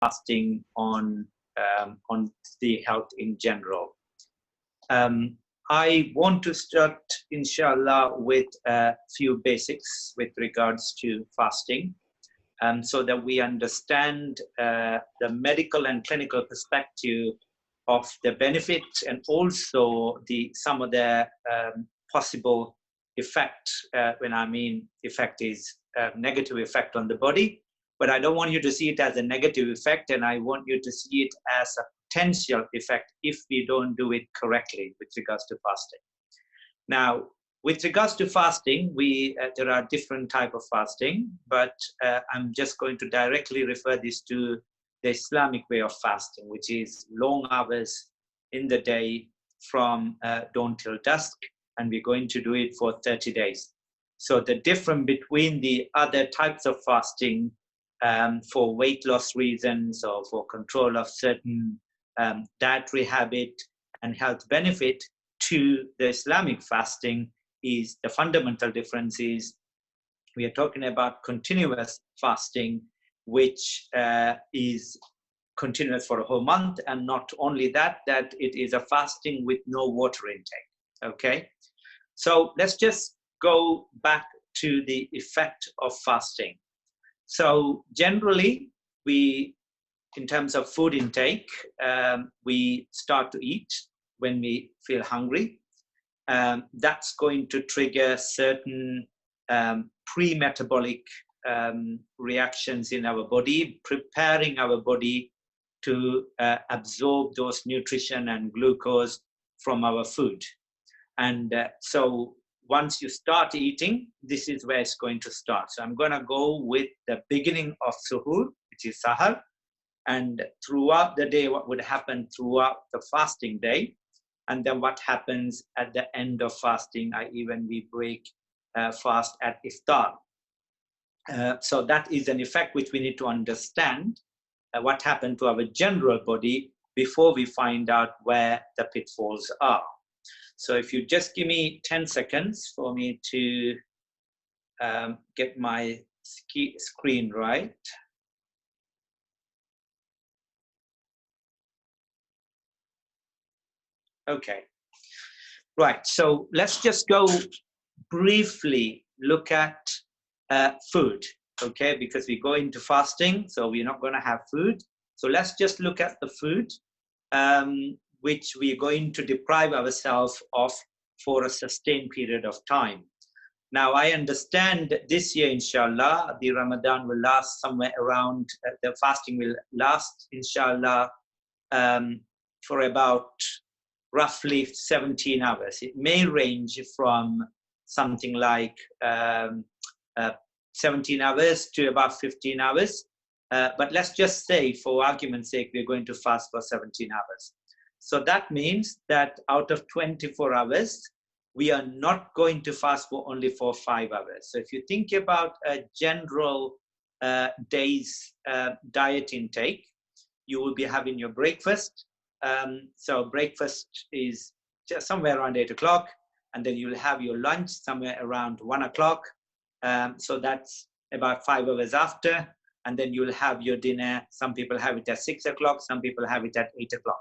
fasting on the health in general. I want to start, inshallah, with a few basics with regards to fasting, so that we understand the medical and clinical perspective of the benefits and also some of the possible effect. When I mean effect is negative effect on the body, but I don't want you to see it as a negative effect, and I want you to see it as a potential effect if we don't do it correctly with regards to fasting. Now, with regards to fasting, there are different types of fasting, but I'm just going to directly refer this to the Islamic way of fasting, which is long hours in the day from dawn till dusk, and we're going to do it for 30 days. So the difference between the other types of fasting for weight loss reasons or for control of certain dietary habit and health benefit to the Islamic fasting is the fundamental difference is we are talking about continuous fasting, which is continuous for a whole month, and not only that it is a fasting with no water intake. Okay, so let's just go back to the effect of fasting. So generally, in terms of food intake, we start to eat when we feel hungry. That's going to trigger certain pre-metabolic reactions in our body, preparing our body to absorb those nutrition and glucose from our food. And so once you start eating, this is where it's going to start. So I'm going to go with the beginning of suhoor, which is sahar, and throughout the day, what would happen throughout the fasting day, and then what happens at the end of fasting, i.e. when we break fast at iftar. So that is an effect which we need to understand what happened to our general body before we find out where the pitfalls are. So if you just give me 10 seconds for me to get my screen right. Okay, right, so let's just go briefly look at food, okay, because we go into fasting, so we're not going to have food. So let's just look at the food which we're going to deprive ourselves of for a sustained period of time. Now, I understand this year, inshallah, the Ramadan will last somewhere around, the fasting will last, inshallah, for about roughly 17 hours. It may range from something like 17 hours to about 15 hours. But let's just say, for argument's sake, we're going to fast for 17 hours. So that means that out of 24 hours, we are not going to fast for only 5 hours. So if you think about a general day's diet intake, you will be having your breakfast. So breakfast is just somewhere around 8 o'clock, and then you'll have your lunch somewhere around 1 o'clock. So that's about 5 hours after, and then you'll have your dinner. Some people have it at 6 o'clock, some people have it at 8 o'clock.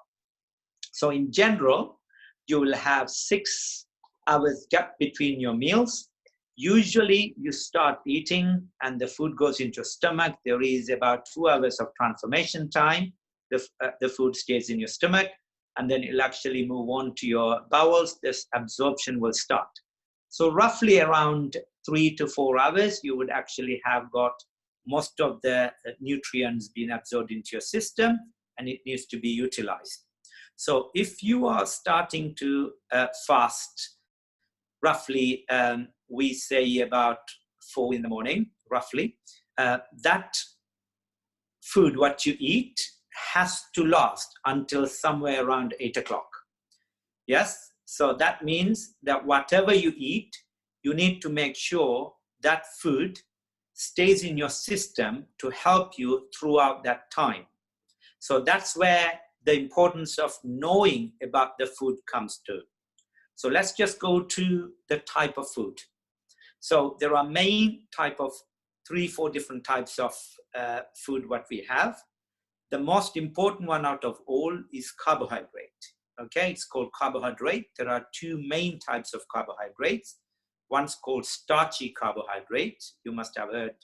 So in general, you will have 6 hours gap between your meals. Usually you start eating and the food goes into your stomach. There is about 2 hours of transformation time. The food stays in your stomach, and then it'll actually move on to your bowels. This absorption will start. So roughly around 3 to 4 hours, you would actually have got most of the nutrients being absorbed into your system, and it needs to be utilized. So if you are starting to fast, roughly, we say about 4 in the morning, roughly, that food, what you eat, has to last until somewhere around 8 o'clock. Yes? So that means that whatever you eat, you need to make sure that food stays in your system to help you throughout that time. So that's where the importance of knowing about the food comes to. So let's just go to the type of food. So there are main type of 3-4 different types of food what we have. the most important one out of all is carbohydrate. Okay, it's called carbohydrate. There are two main types of carbohydrates. One's called starchy carbohydrate. You must have heard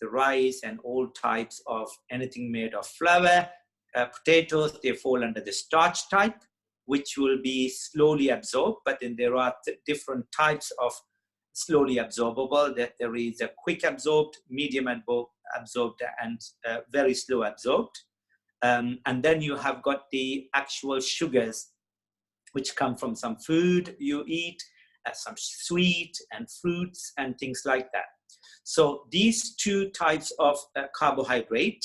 the rice and all types of anything made of flour. Potatoes, they fall under the starch type, which will be slowly absorbed. But then there are different types of slowly absorbable. There is a quick absorbed, medium absorbed, and very slow absorbed. And then you have got the actual sugars, which come from some food you eat, some sweet and fruits and things like that. So these two types of carbohydrate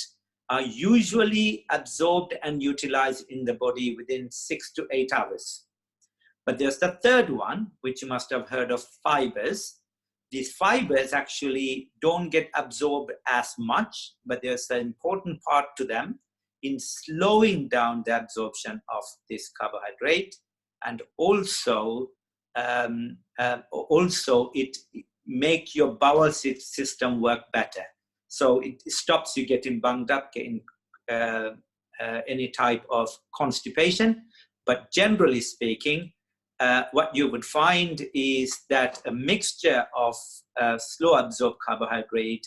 are usually absorbed and utilized in the body within 6 to 8 hours. But there's the third one, which you must have heard of, fibers. These fibers actually don't get absorbed as much, but there's an important part to them in slowing down the absorption of this carbohydrate, and also it make your bowel system work better. So it stops you getting bunged up, getting any type of constipation. But generally speaking, what you would find is that a mixture of slow absorbed carbohydrate,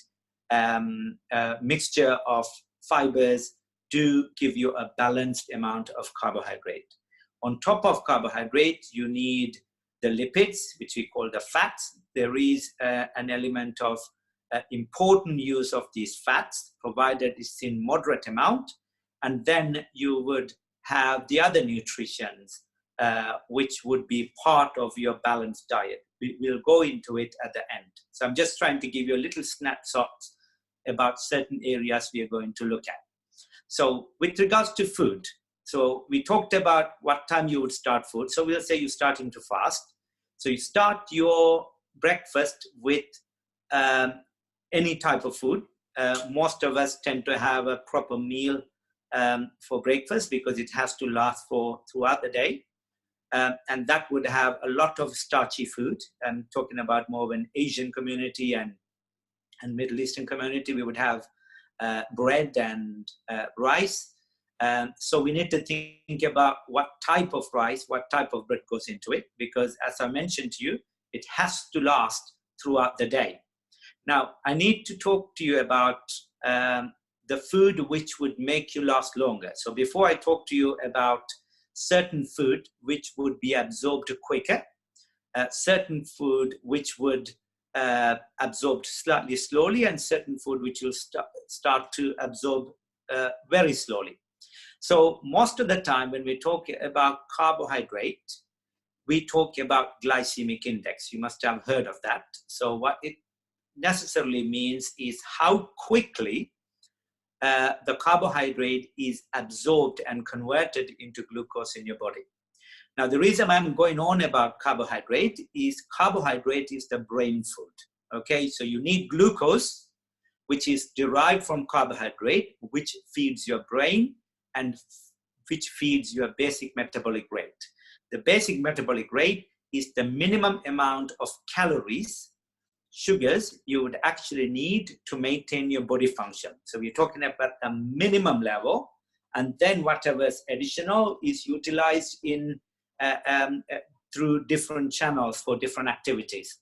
mixture of fibers do give you a balanced amount of carbohydrate. On top of carbohydrate, you need the lipids, which we call the fats. There is an element of important use of these fats, provided it's in moderate amount. And then you would have the other nutritions, which would be part of your balanced diet. We'll go into it at the end. So I'm just trying to give you a little snapshot about certain areas we are going to look at. So with regards to food, so we talked about what time you would start food. So we'll say you're starting to fast. So you start your breakfast with any type of food. Most of us tend to have a proper meal for breakfast because it has to last throughout the day. And that would have a lot of starchy food. I'm talking about more of an Asian community and Middle Eastern community. We would have bread and rice. So we need to think about what type of rice, what type of bread goes into it, because as I mentioned to you, it has to last throughout the day. Now, I need to talk to you about the food which would make you last longer. So before I talk to you about certain food which would be absorbed quicker, certain food which would absorb slightly slowly, and certain food which will start to absorb very slowly. So most of the time when we talk about carbohydrate, we talk about glycemic index. You must have heard of that. So what it necessarily means is how quickly the carbohydrate is absorbed and converted into glucose in your body. Now, the reason I'm going on about carbohydrate is the brain food. Okay, so you need glucose, which is derived from carbohydrate, which feeds your brain and which feeds your basic metabolic rate. The basic metabolic rate is the minimum amount of calories, sugars you would actually need to maintain your body function. So we're talking about the minimum level, and then whatever is additional is utilized in through different channels for different activities.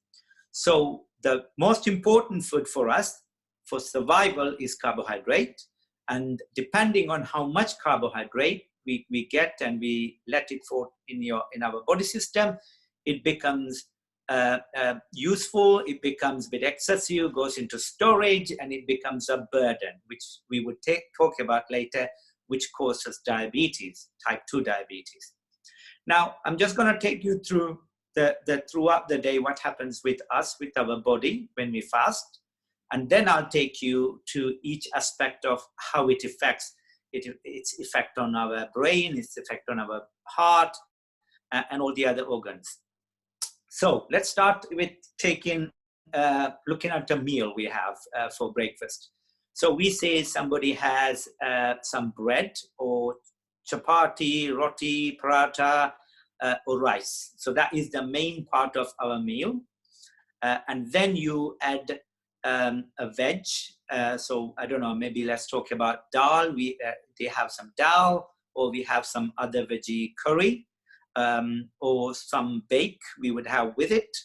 So the most important food for us for survival is carbohydrate, and depending on how much carbohydrate we get and we let it forth in our body system, it becomes useful, it becomes a bit excessive, goes into storage, and it becomes a burden, which we would talk about later, which causes diabetes, type 2 diabetes. Now, I'm just going to take you through throughout the day what happens with us, with our body when we fast, and then I'll take you to each aspect of how it affects its effect on our brain, its effect on our heart, and all the other organs. So let's start with looking at the meal we have for breakfast. So we say somebody has some bread or chapati, roti, paratha, or rice. So that is the main part of our meal. And then you add a veg. So I don't know, maybe let's talk about dal. They have some dal, or we have some other veggie curry, or some bake we would have with it.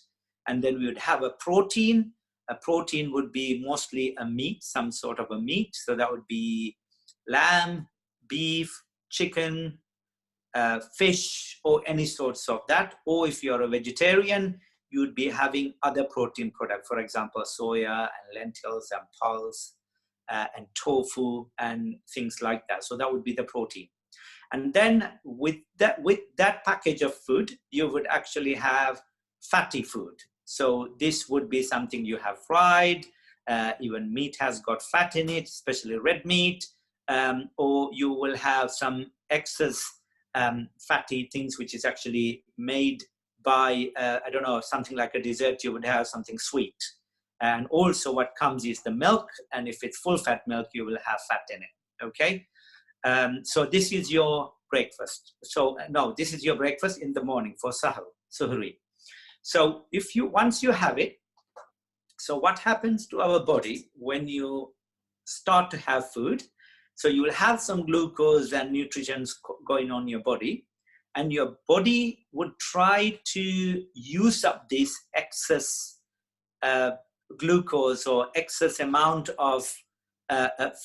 And then we would have a protein. A protein would be mostly a meat, some sort of a meat. So that would be lamb, beef, chicken, fish, or any sorts of that. Or if you're a vegetarian, you'd be having other protein products, for example, soya and lentils and pulse and tofu and things like that. So that would be the protein. And then with that package of food, you would actually have fatty food. So this would be something you have fried, even meat has got fat in it, especially red meat, or you will have some excess fatty things, which is actually made by, I don't know, something like a dessert, you would have something sweet. And also what comes is the milk, and if it's full fat milk, you will have fat in it, okay? So this is your breakfast. So no, this is your breakfast in the morning for suhuri. So once you have it, so what happens to our body when you start to have food? So you will have some glucose and nutrients going on in your body, and your body would try to use up this excess glucose or excess amount of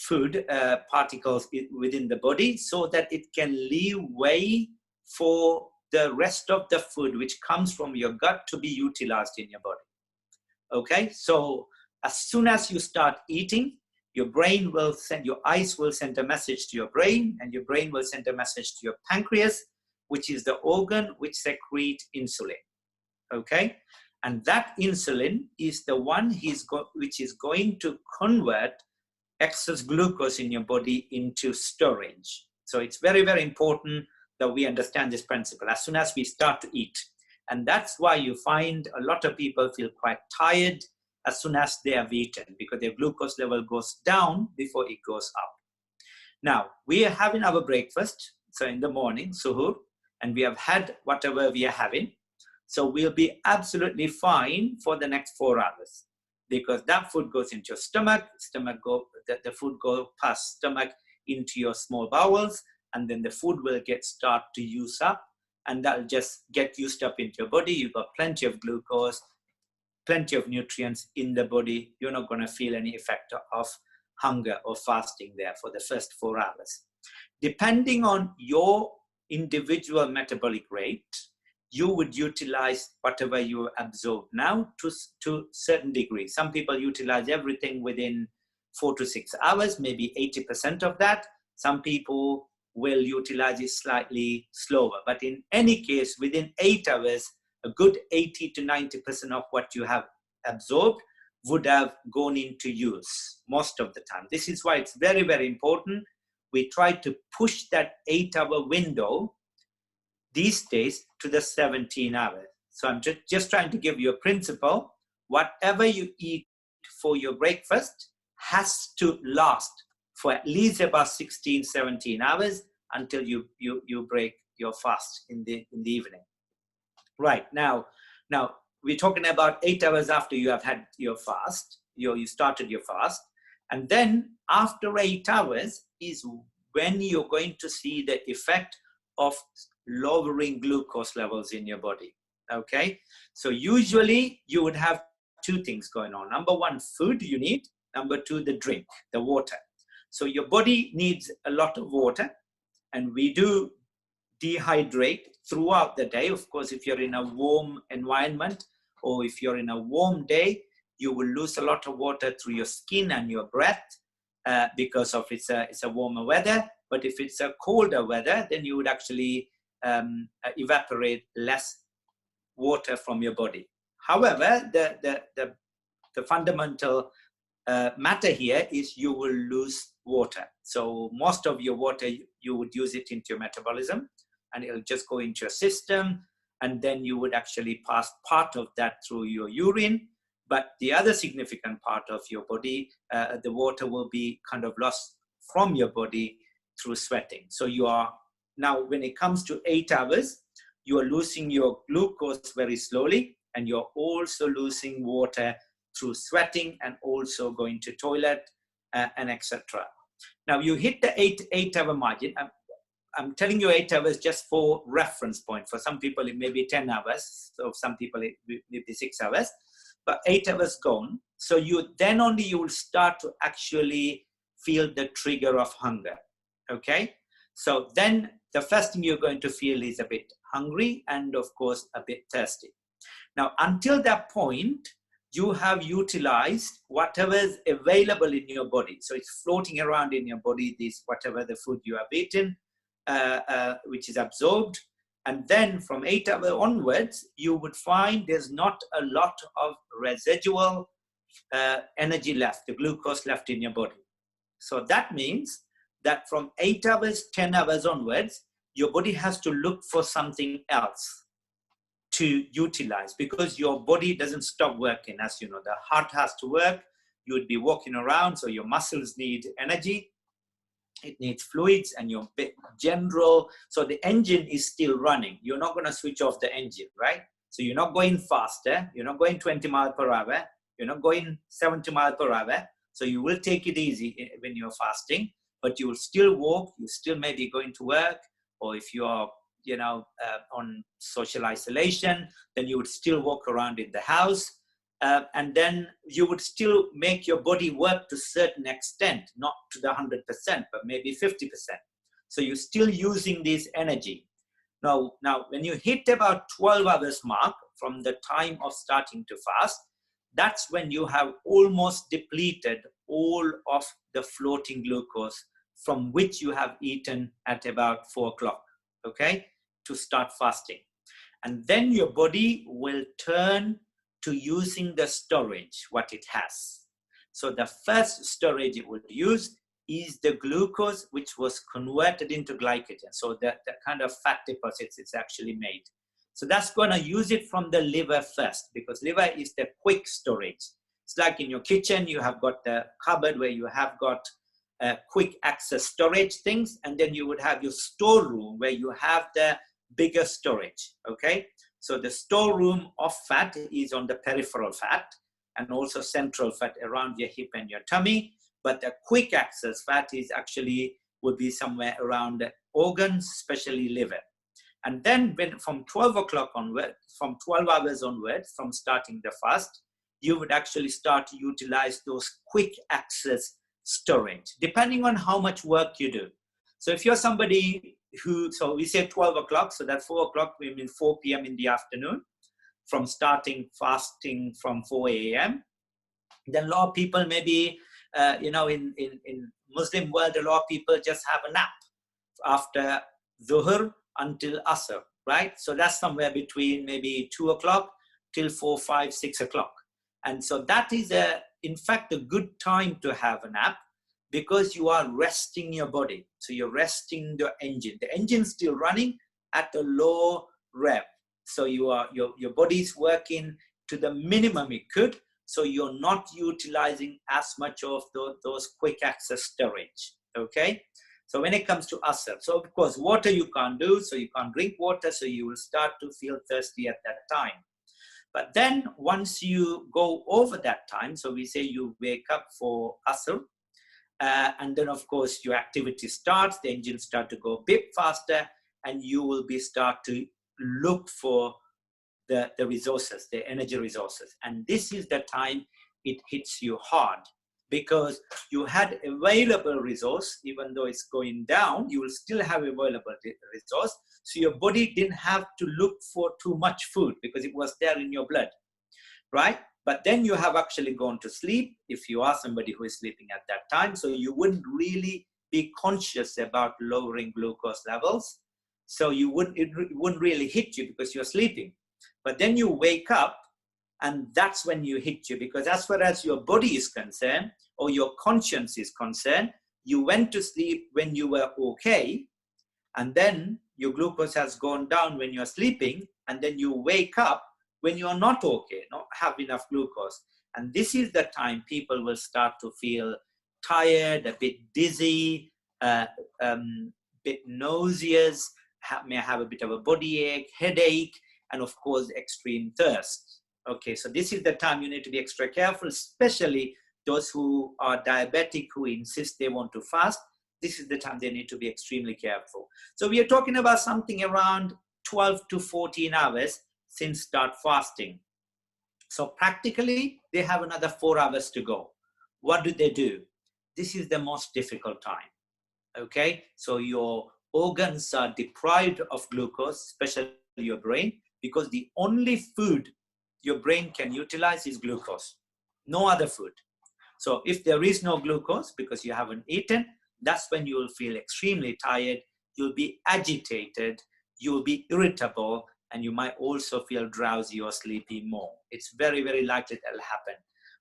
food particles within the body, so that it can leave way for the rest of the food which comes from your gut to be utilized in your body. Okay, so as soon as you start eating, your eyes will send a message to your brain, and your brain will send a message to your pancreas, which is the organ which secretes insulin. Okay, and that insulin is the one which is going to convert excess glucose in your body into storage. So it's very, very important that we understand this principle as soon as we start to eat. And that's why you find a lot of people feel quite tired as soon as they have eaten, because their glucose level goes down before it goes up. Now, we are having our breakfast, so in the morning, suhoor, and we have had whatever we are having. So we'll be absolutely fine for the next 4 hours, because that food goes into your stomach, the food goes past stomach into your small bowels, and then the food will start to use up, and that'll just get used up into your body. You've got plenty of glucose, plenty of nutrients in the body. You're not going to feel any effect of hunger or fasting there for the first 4 hours. Depending on your individual metabolic rate, you would utilize whatever you absorb now to certain degree. Some people utilize everything within 4 to 6 hours, maybe 80% of that. Some people will utilize it slightly slower. But in any case, within 8 hours, a good 80 to 90% of what you have absorbed would have gone into use most of the time. This is why it's very, very important. We try to push that 8-hour window these days to the 17 hours. So I'm just trying to give you a principle. Whatever you eat for your breakfast has to last for at least about 16, 17 hours until you break your fast in the evening. Right, now we're talking about 8 hours after you have had your fast, you started your fast, and then after 8 hours is when you're going to see the effect of lowering glucose levels in your body. Okay, so usually you would have two things going on. Number one, food you need. Number two, the drink, the water. So your body needs a lot of water, and we do dehydrate throughout the day. Of course, if you're in a warm environment or if you're in a warm day, you will lose a lot of water through your skin and your breath because of it's a warmer weather. But if it's a colder weather, then you would actually evaporate less water from your body. However, the fundamental matter here is you will lose water. So most of your water, you would use it into your metabolism, and it'll just go into your system, and then you would actually pass part of that through your urine. But the other significant part of your body, the water will be kind of lost from your body through sweating. So you are now, when it comes to 8 hours, you are losing your glucose very slowly, and you're also losing water through sweating and also going to toilet and etc. Now you hit the 8-hour margin. I'm telling you 8 hours just for reference point. For some people, it may be 10 hours. So some people, it may be 6 hours. But 8 hours gone. So then only you will start to actually feel the trigger of hunger. Okay? So then the first thing you're going to feel is a bit hungry and, of course, a bit thirsty. Now, until that point, you have utilized whatever is available in your body. So it's floating around in your body, this whatever the food you have eaten, which is absorbed. And then from 8 hours onwards, you would find there's not a lot of residual energy left, the glucose left in your body. So that means that from 8 hours, 10 hours onwards, your body has to look for something else to utilize, because your body doesn't stop working. As you know, the heart has to work. You would be walking around, so your muscles need energy. It needs fluids and your general, so the engine is still running. You're not going to switch off the engine, right? So you're not going faster. You're not going 20 miles per hour. You're not going 70 miles per hour. So you will take it easy when you're fasting, but you will still walk. You still may be going to work, or if you are, on social isolation, then you would still walk around in the house. And then you would still make your body work to a certain extent, not to the 100%, but maybe 50%. So you're still using this energy. Now, when you hit about 12 hours mark from the time of starting to fast, that's when you have almost depleted all of the floating glucose from which you have eaten at about 4 o'clock, okay, to start fasting. And then your body will turn to using the storage, what it has. So the first storage it would use is the glucose, which was converted into glycogen. So the kind of fat deposits it's actually made. So that's going to use it from the liver first, because liver is the quick storage. It's like in your kitchen, you have got the cupboard where you have got quick access storage things, and then you would have your storeroom where you have the bigger storage, okay? So the storeroom of fat is on the peripheral fat and also central fat around your hip and your tummy. But the quick access fat is actually would be somewhere around the organs, especially liver. And then from 12 o'clock onward, from 12 hours onward, from starting the fast, you would actually start to utilize those quick access storage, depending on how much work you do. So if you're somebody so we say 12 o'clock, so that 4 o'clock, we mean 4 p.m. in the afternoon, from starting fasting from 4 a.m. Then a lot of people maybe, in Muslim world, a lot of people just have a nap after Dhuhr until Asr, right? So that's somewhere between maybe 2 o'clock till 4, 5, 6 o'clock. And so that is, in fact, a good time to have a nap, because you are resting your body. So you're resting the engine. The engine's still running at a low rev. So your body is working to the minimum it could. So you're not utilizing as much of those quick access storage, okay? So when it comes to Asr, so of course, water you can't do, so you can't drink water, so you will start to feel thirsty at that time. But then once you go over that time, so we say you wake up for Asr, and then of course your activity starts, the engine start to go a bit faster, and you will start to look for the resources, the energy resources. And this is the time it hits you hard, because you had available resource. Even though it's going down, you will still have available resource. So your body didn't have to look for too much food, because it was there in your blood, right? But then you have actually gone to sleep, if you are somebody who is sleeping at that time. So you wouldn't really be conscious about lowering glucose levels. So it wouldn't really hit you because you're sleeping. But then you wake up, and that's when you hit you, because as far as your body is concerned, or your conscience is concerned, you went to sleep when you were okay, and then your glucose has gone down when you're sleeping, and then you wake up when you're not okay, not have enough glucose. And this is the time people will start to feel tired, a bit dizzy, bit nauseous, may have a bit of a body ache, headache, and of course, extreme thirst. Okay, so this is the time you need to be extra careful, especially those who are diabetic, who insist they want to fast. This is the time they need to be extremely careful. So we are talking about something around 12 to 14 hours since start fasting. So practically, they have another 4 hours to go. What do? This is the most difficult time. Okay, so your organs are deprived of glucose, especially your brain, because the only food your brain can utilize is glucose, no other food. So if there is no glucose because you haven't eaten, that's when you will feel extremely tired, you'll be agitated, you'll be irritable, and you might also feel drowsy or sleepy more. It's very, very likely that'll happen.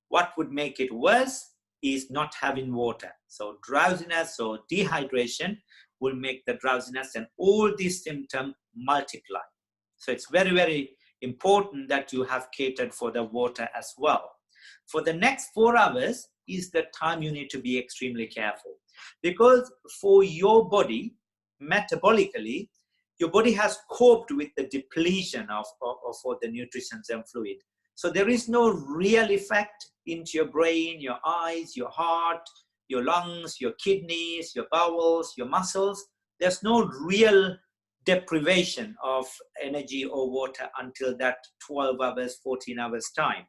What would make it worse is not having water. So drowsiness or dehydration will make the drowsiness, and all these symptoms multiply. So it's very, very important that you have catered for the water as well. For the next 4 hours is the time you need to be extremely careful, because for your body, metabolically, your body has coped with the depletion of the nutrients and fluid. So there is no real effect into your brain, your eyes, your heart, your lungs, your kidneys, your bowels, your muscles. There's no real deprivation of energy or water until that 12 hours, 14 hours time.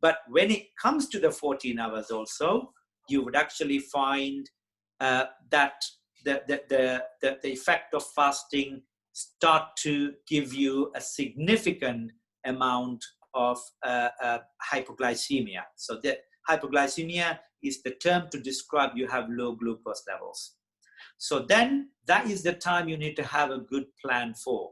But when it comes to the 14 hours also, you would actually find that the effect of fasting start to give you a significant amount of hypoglycemia. So the hypoglycemia is the term to describe you have low glucose levels. So then that is the time you need to have a good plan for.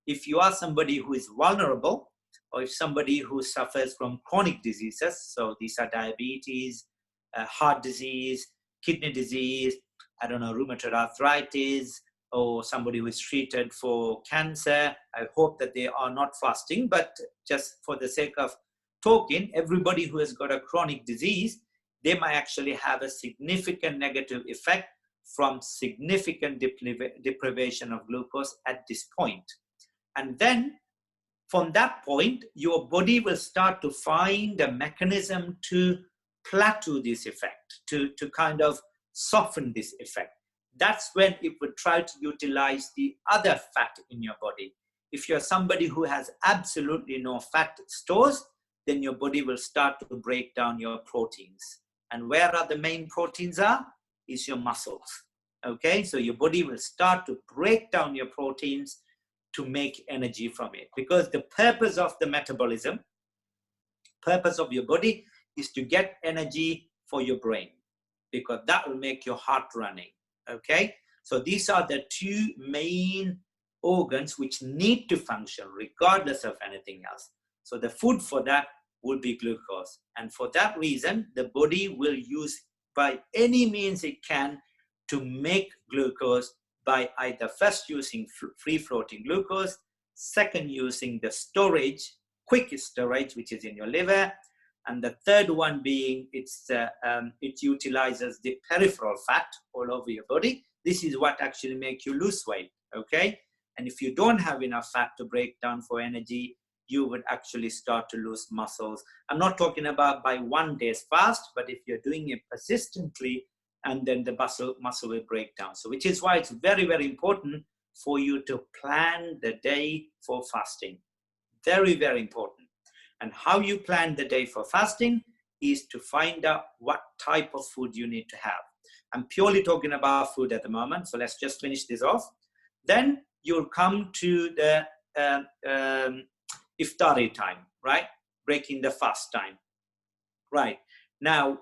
If you are somebody who is vulnerable, or if somebody who suffers from chronic diseases, so these are diabetes, heart disease, kidney disease, I don't know, rheumatoid arthritis, or somebody who is treated for cancer, I hope that they are not fasting, but just for the sake of talking, everybody who has got a chronic disease, they might actually have a significant negative effect from significant deprivation of glucose at this point. And then from that point, your body will start to find a mechanism to plateau this effect, to kind of soften this effect. That's when it would try to utilize the other fat in your body. If you're somebody who has absolutely no fat stores, then your body will start to break down your proteins. And where are the main proteins are? Is your muscles. Okay, so your body will start to break down your proteins to make energy from it. Because the purpose of the metabolism, purpose of your body is to get energy for your brain, because that will make your heart running. Okay, so these are the two main organs which need to function regardless of anything else. So the food for that will be glucose. And for that reason, the body will use by any means it can to make glucose, by either first using free-floating glucose, second using the storage, quick storage, which is in your liver, and the third one being it utilizes the peripheral fat all over your body. This is what actually makes you lose weight, okay? And if you don't have enough fat to break down for energy, you would actually start to lose muscles. I'm not talking about by 1 day's fast, but if you're doing it persistently, and then the muscle will break down. So which is why it's very, very important for you to plan the day for fasting. Very, very important. And how you plan the day for fasting is to find out what type of food you need to have. I'm purely talking about food at the moment, so let's just finish this off. Then you'll come to the iftari time, right? Breaking the fast time. Right. Now,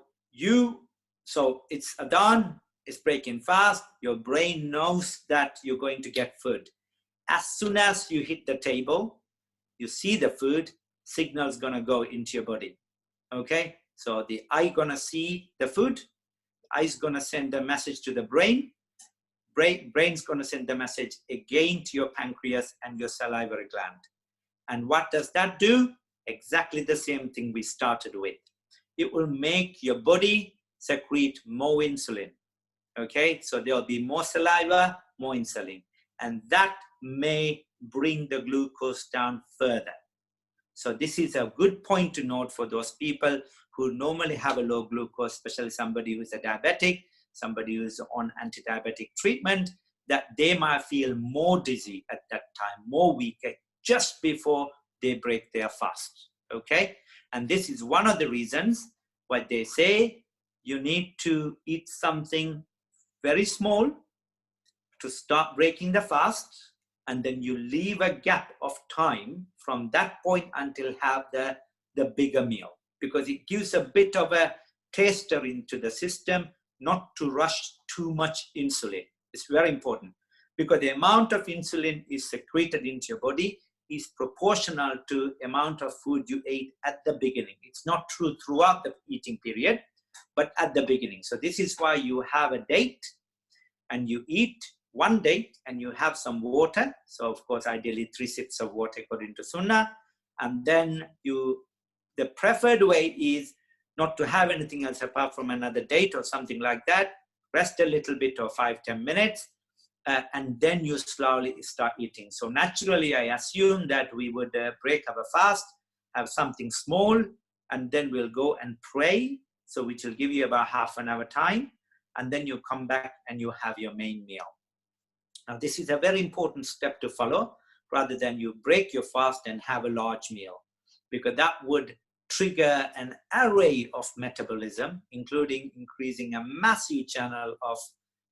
so it's adhan, it's breaking fast, your brain knows that you're going to get food. As soon as you hit the table, you see the food, signal's gonna go into your body, okay? So the eye gonna see the food, eye's gonna send a message to the brain's gonna send the message again to your pancreas and your salivary gland. And what does that do? Exactly the same thing we started with. It will make your body secrete more insulin, okay? So there'll be more saliva, more insulin, and that may bring the glucose down further. So this is a good point to note for those people who normally have a low glucose, especially somebody who's a diabetic, somebody who's on anti-diabetic treatment, that they might feel more dizzy at that time, more weaker, just before they break their fast, okay? And this is one of the reasons why they say you need to eat something very small to start breaking the fast, and then you leave a gap of time from that point until have the bigger meal, because it gives a bit of a taster into the system, not to rush too much insulin. It's very important, because the amount of insulin is secreted into your body is proportional to amount of food you ate at the beginning. It's not true throughout the eating period, but at the beginning. So this is why you have a date and you eat one date and you have some water. So of course, ideally 3 sips of water according to Sunnah. And then the preferred way is not to have anything else apart from another date or something like that. Rest a little bit or 5-10 minutes. And then you slowly start eating. So naturally, I assume that we would break our fast, have something small, and then we'll go and pray. So which will give you about half an hour time. And then you come back and you have your main meal. Now, this is a very important step to follow, rather than you break your fast and have a large meal, because that would trigger an array of metabolism, including increasing a massive channel of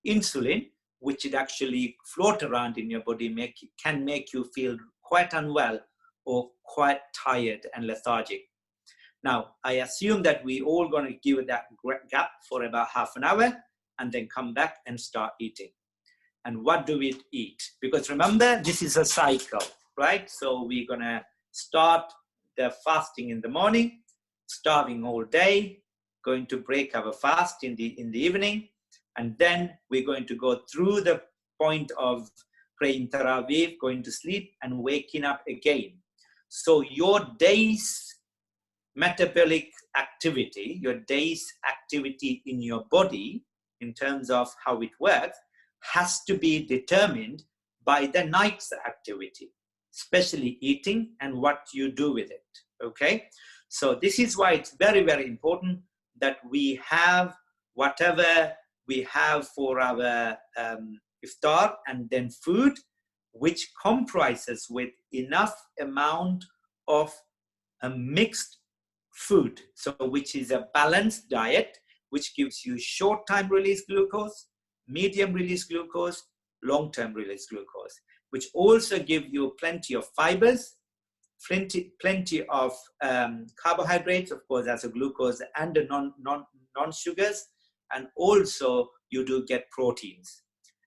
insulin, which it actually float around in your body, can make you feel quite unwell or quite tired and lethargic. Now, I assume that we all going to give that gap for about half an hour and then come back and start eating. And what do we eat? Because remember, this is a cycle, right? So we're going to start the fasting in the morning, starving all day, going to break our fast in the evening, and then we're going to go through the point of praying Taraweeh, going to sleep, and waking up again. So your day's metabolic activity, your day's activity in your body, in terms of how it works, has to be determined by the night's activity, especially eating and what you do with it, okay? So this is why it's very, very important that we have whatever we have for our iftar, and then food, which comprises with enough amount of a mixed food, so which is a balanced diet, which gives you short-time release glucose, medium release glucose, long-term release glucose, which also give you plenty of fibers, plenty of carbohydrates, of course, as a glucose and the non-sugars, and also you do get proteins.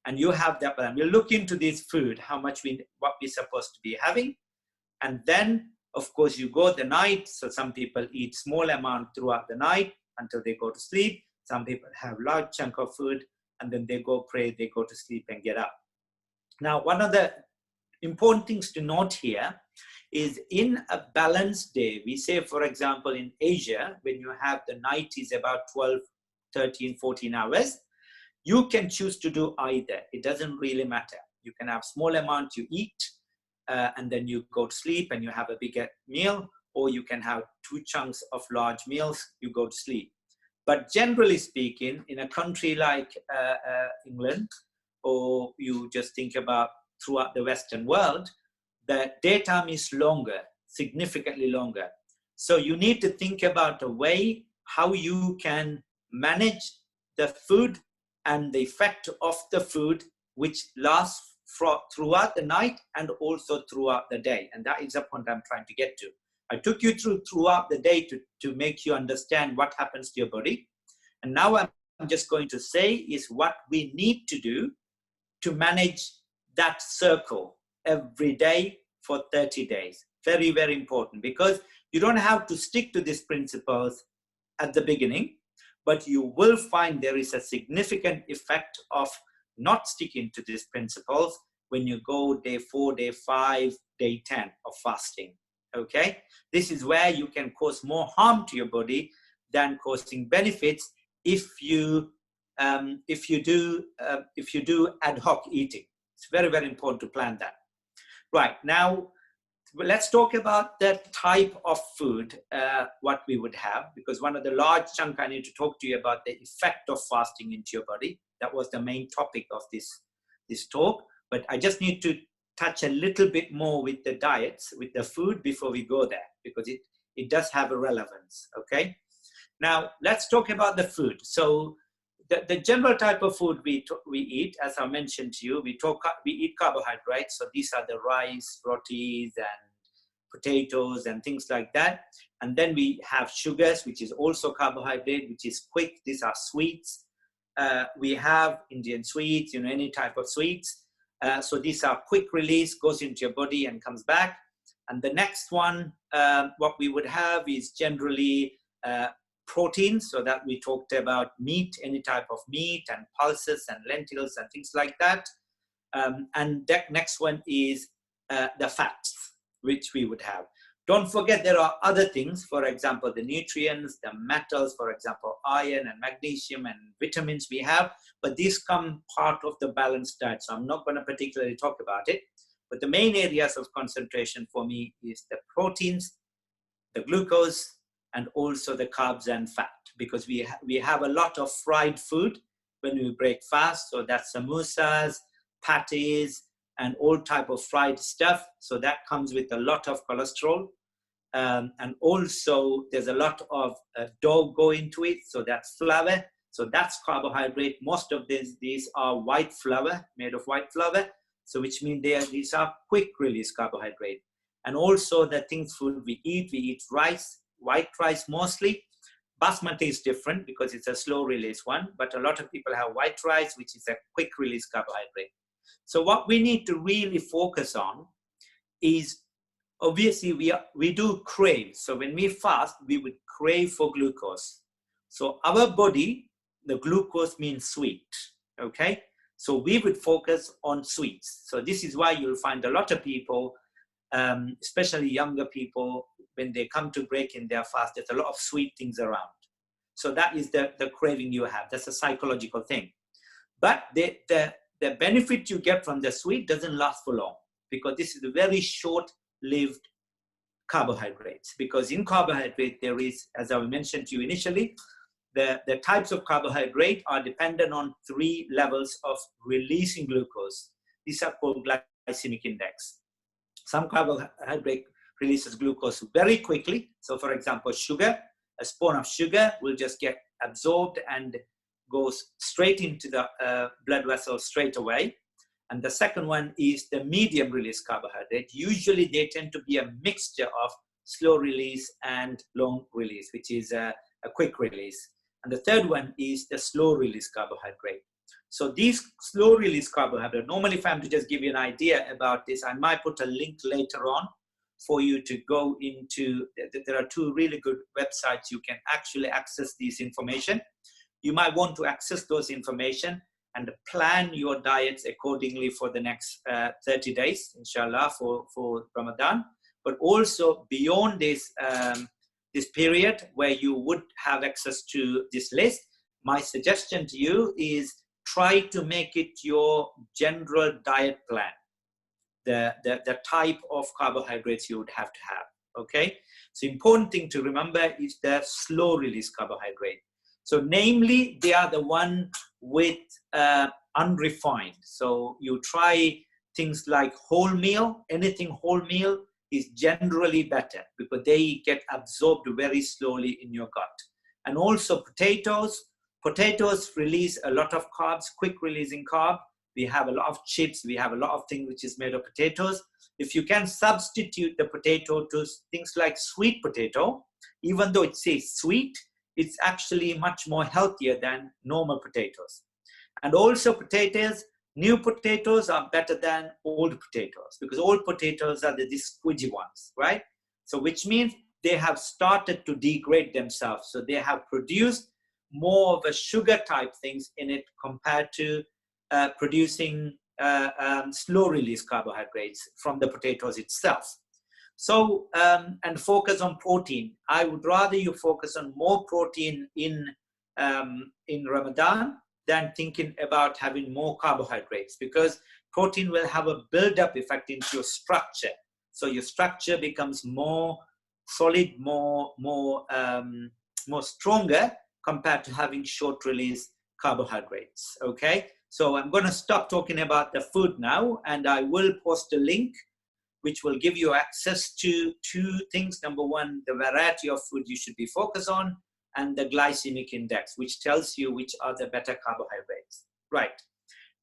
And you have that. We'll look into this food, how much what we're supposed to be having, and then of course you go the night. So some people eat small amount throughout the night until they go to sleep. Some people have large chunk of food and then they go pray, they go to sleep and get up. Now, one of the important things to note here is in a balanced day, we say, for example, in Asia, when you have the night is about 12, 13, 14 hours, you can choose to do either. It doesn't really matter. You can have small amount you eat and then you go to sleep and you have a bigger meal, or you can have 2 chunks of large meals, you go to sleep. But generally speaking, in a country like England, or you just think about throughout the Western world, the daytime is longer, significantly longer. So you need to think about a way how you can manage the food and the effect of the food, which lasts throughout the night and also throughout the day. And that is the point I'm trying to get to. I took you throughout the day to make you understand what happens to your body. And now I'm just going to say is what we need to do to manage that circle every day for 30 days. Very, very important, because you don't have to stick to these principles at the beginning, but you will find there is a significant effect of not sticking to these principles when you go day 4, day 5, day 10 of fasting. Okay, this is where you can cause more harm to your body than causing benefits if you do ad hoc eating. It's very, very important to plan that. Right, now Well, let's talk about the type of food, what we would have, because one of the large chunk I need to talk to you about the effect of fasting into your body. That was the main topic of this talk. But I just need to touch a little bit more with the diets, with the food before we go there, because it does have a relevance, okay? Now, let's talk about the food. So the general type of food we eat, as I mentioned to you, we eat carbohydrates. So these are the rice, rotis, and potatoes and things like that. And then we have sugars, which is also carbohydrate, which is quick. These are sweets. We have Indian sweets, any type of sweets. So these are quick release, goes into your body and comes back. And the next one, what we would have is generally protein, so that we talked about meat, any type of meat and pulses and lentils and things like that. And that next one is the fats, which we would have. Don't forget there are other things, for example, the nutrients, the metals, for example, iron and magnesium and vitamins we have, but these come part of the balanced diet. So I'm not going to particularly talk about it, but the main areas of concentration for me is the proteins, the glucose, and also the carbs and fat, because we have a lot of fried food when we break fast. So that's samosas, patties, and all type of fried stuff. So that comes with a lot of cholesterol. And also there's a lot of dough go into it. So that's flour. So that's carbohydrate. Most of these are white flour, made of white flour. So which means these are quick release carbohydrate. And also the food we eat rice, white rice mostly. Basmati is different because it's a slow release one, but a lot of people have white rice, which is a quick release carbohydrate. So what we need to really focus on is, obviously we do crave. So when we fast, we would crave for glucose. So our body, the glucose means sweet, okay? So we would focus on sweets. So this is why you'll find a lot of people, especially younger people, when they come to break in their fast, there's a lot of sweet things around. So that is the craving you have. That's a psychological thing. But the benefit you get from the sweet doesn't last for long, because this is a very short-lived carbohydrates. Because in carbohydrate, there is, as I mentioned to you initially, the types of carbohydrate are dependent on 3 levels of releasing glucose. These are called glycemic index. Some carbohydrate releases glucose very quickly. So for example, sugar, a spoon of sugar will just get absorbed and goes straight into the blood vessel straight away. And the second one is the medium release carbohydrate. Usually they tend to be a mixture of slow release and long release, which is a quick release. And the third one is the slow release carbohydrate. So these slow release carbohydrate, normally if I'm to just give you an idea about this, I might put a link later on for you to go into. There are 2 really good websites you can actually access this information. You might want to access those information and plan your diets accordingly for the next 30 days, inshallah, for Ramadan. But also beyond this, this period where you would have access to this list, my suggestion to you is try to make it your general diet plan, the type of carbohydrates you would have to have, okay? So important thing to remember is the slow release carbohydrate. So namely, they are the one with unrefined. So you try things like wholemeal. Anything wholemeal is generally better because they get absorbed very slowly in your gut. And also potatoes. Potatoes release a lot of carbs, quick releasing carb. We have a lot of chips. We have a lot of things which is made of potatoes. If you can substitute the potato to things like sweet potato, even though it says sweet, it's actually much more healthier than normal potatoes. And also potatoes, new potatoes are better than old potatoes because old potatoes are the squidgy ones, right? So which means they have started to degrade themselves. So they have produced more of a sugar type things in it compared to producing slow release carbohydrates from the potatoes itself. So, and focus on protein. I would rather you focus on more protein in Ramadan than thinking about having more carbohydrates, because protein will have a build-up effect into your structure. So your structure becomes more solid, more stronger compared to having short release carbohydrates. Okay, so I'm going to stop talking about the food now, and I will post a link which will give you access to two things. Number one, the variety of food you should be focused on, and the glycemic index, which tells you which are the better carbohydrates. Right,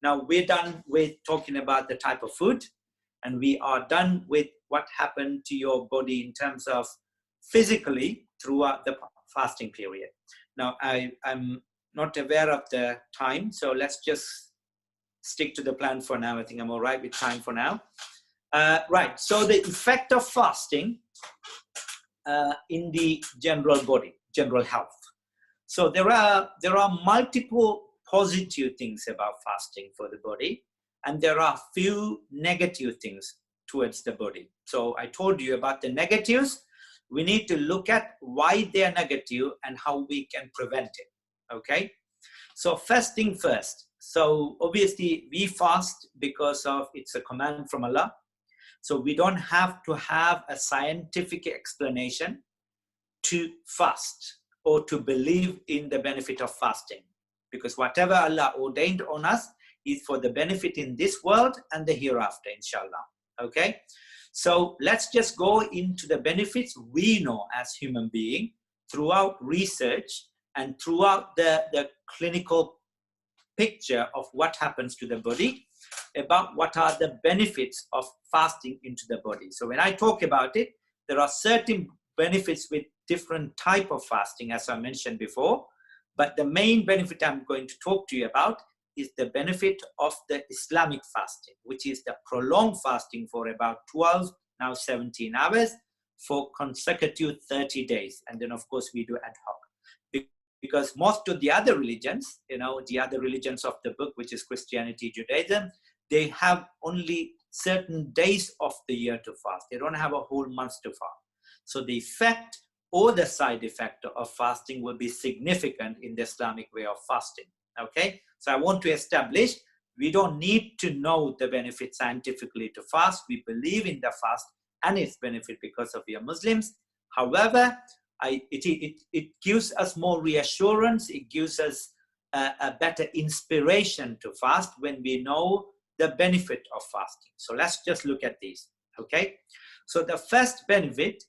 now we're done with talking about the type of food, and we are done with what happened to your body in terms of physically throughout the fasting period. Now, I'm not aware of the time, so let's just stick to the plan for now. I think I'm all right with time for now. Right, so the effect of fasting in the general body, general health. So there are multiple positive things about fasting for the body, and there are few negative things towards the body. So I told you about the negatives. We need to look at why they are negative and how we can prevent it. Okay, so first thing first. So obviously we fast because of it's a command from Allah. So we don't have to have a scientific explanation to fast or to believe in the benefit of fasting, because whatever Allah ordained on us is for the benefit in this world and the hereafter, inshallah. Okay, so let's just go into the benefits we know as human beings throughout research and throughout the clinical picture of what happens to the body, about what are the benefits of fasting into the body. So when I talk about it, there are certain benefits with different type of fasting, as I mentioned before, but the main benefit I'm going to talk to you about is the benefit of the Islamic fasting, which is the prolonged fasting for about 12, now 17 hours for consecutive 30 days. And then of course we do ad hoc. Because most of the other religions, the other religions of the book, which is Christianity, Judaism, they have only certain days of the year to fast. They don't have a whole month to fast. So the effect or the side effect of fasting will be significant in the Islamic way of fasting. Okay, so I want to establish we don't need to know the benefit scientifically to fast. We believe in the fast and its benefit because of we are Muslims. However, it gives us more reassurance. It gives us a better inspiration to fast when we know the benefit of fasting. So let's just look at these. Okay, so the first benefit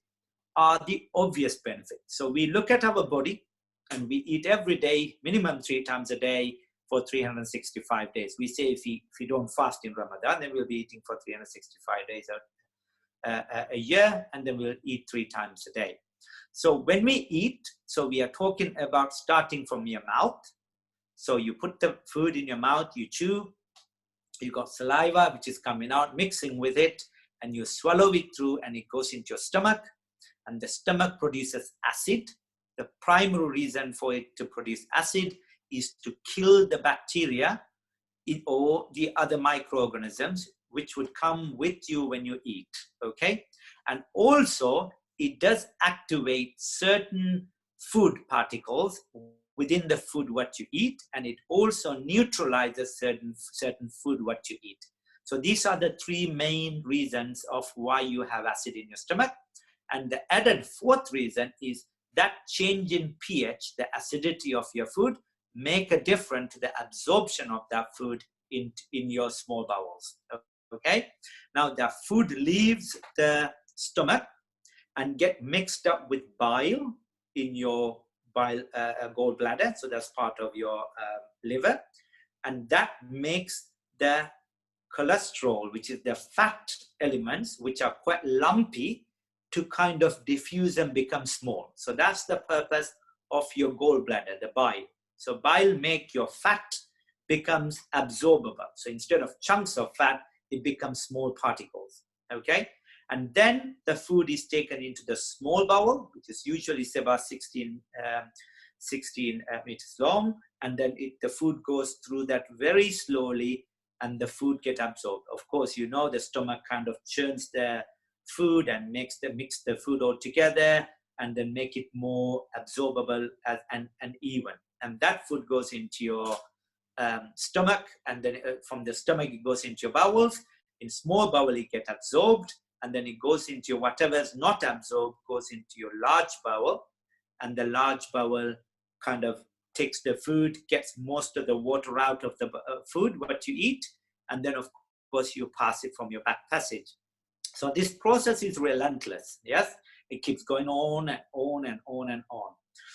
are the obvious benefits. So we look at our body and we eat every day, minimum 3 times a day for 365 days. We say if we don't fast in Ramadan, then we'll be eating for 365 days a year, and then we'll eat 3 times a day. So when we eat, so we are talking about starting from your mouth. So you put the food in your mouth, you chew, you got saliva which is coming out, mixing with it, and you swallow it through and it goes into your stomach, and the stomach produces acid. The primary reason for it to produce acid is to kill the bacteria or the other microorganisms which would come with you when you eat. Okay, and also it does activate certain food particles within the food what you eat, and it also neutralizes certain food what you eat. So these are the 3 main reasons of why you have acid in your stomach. And the added 4th reason is that change in pH, the acidity of your food, make a difference to the absorption of that food in your small bowels. Okay, now the food leaves the stomach and get mixed up with bile in your gallbladder. So that's part of your liver, and that makes the cholesterol, which is the fat elements, which are quite lumpy, to kind of diffuse and become small. So that's the purpose of your gallbladder, the bile. So bile make your fat becomes absorbable. So instead of chunks of fat, it becomes small particles. Okay, and then the food is taken into the small bowel, which is usually about 16 meters long, and then the food goes through that very slowly, and the food get absorbed. Of course, the stomach kind of churns the food and mix the food all together, and then make it more absorbable and even. And that food goes into your stomach, and then from the stomach it goes into your bowels. In small bowel it gets absorbed, and then it goes into your, whatever is not absorbed goes into your large bowel, and the large bowel kind of takes the food, gets most of the water out of the food, what you eat, and then of course you pass it from your back passage. So this process is relentless, yes? It keeps going on and on and on and on.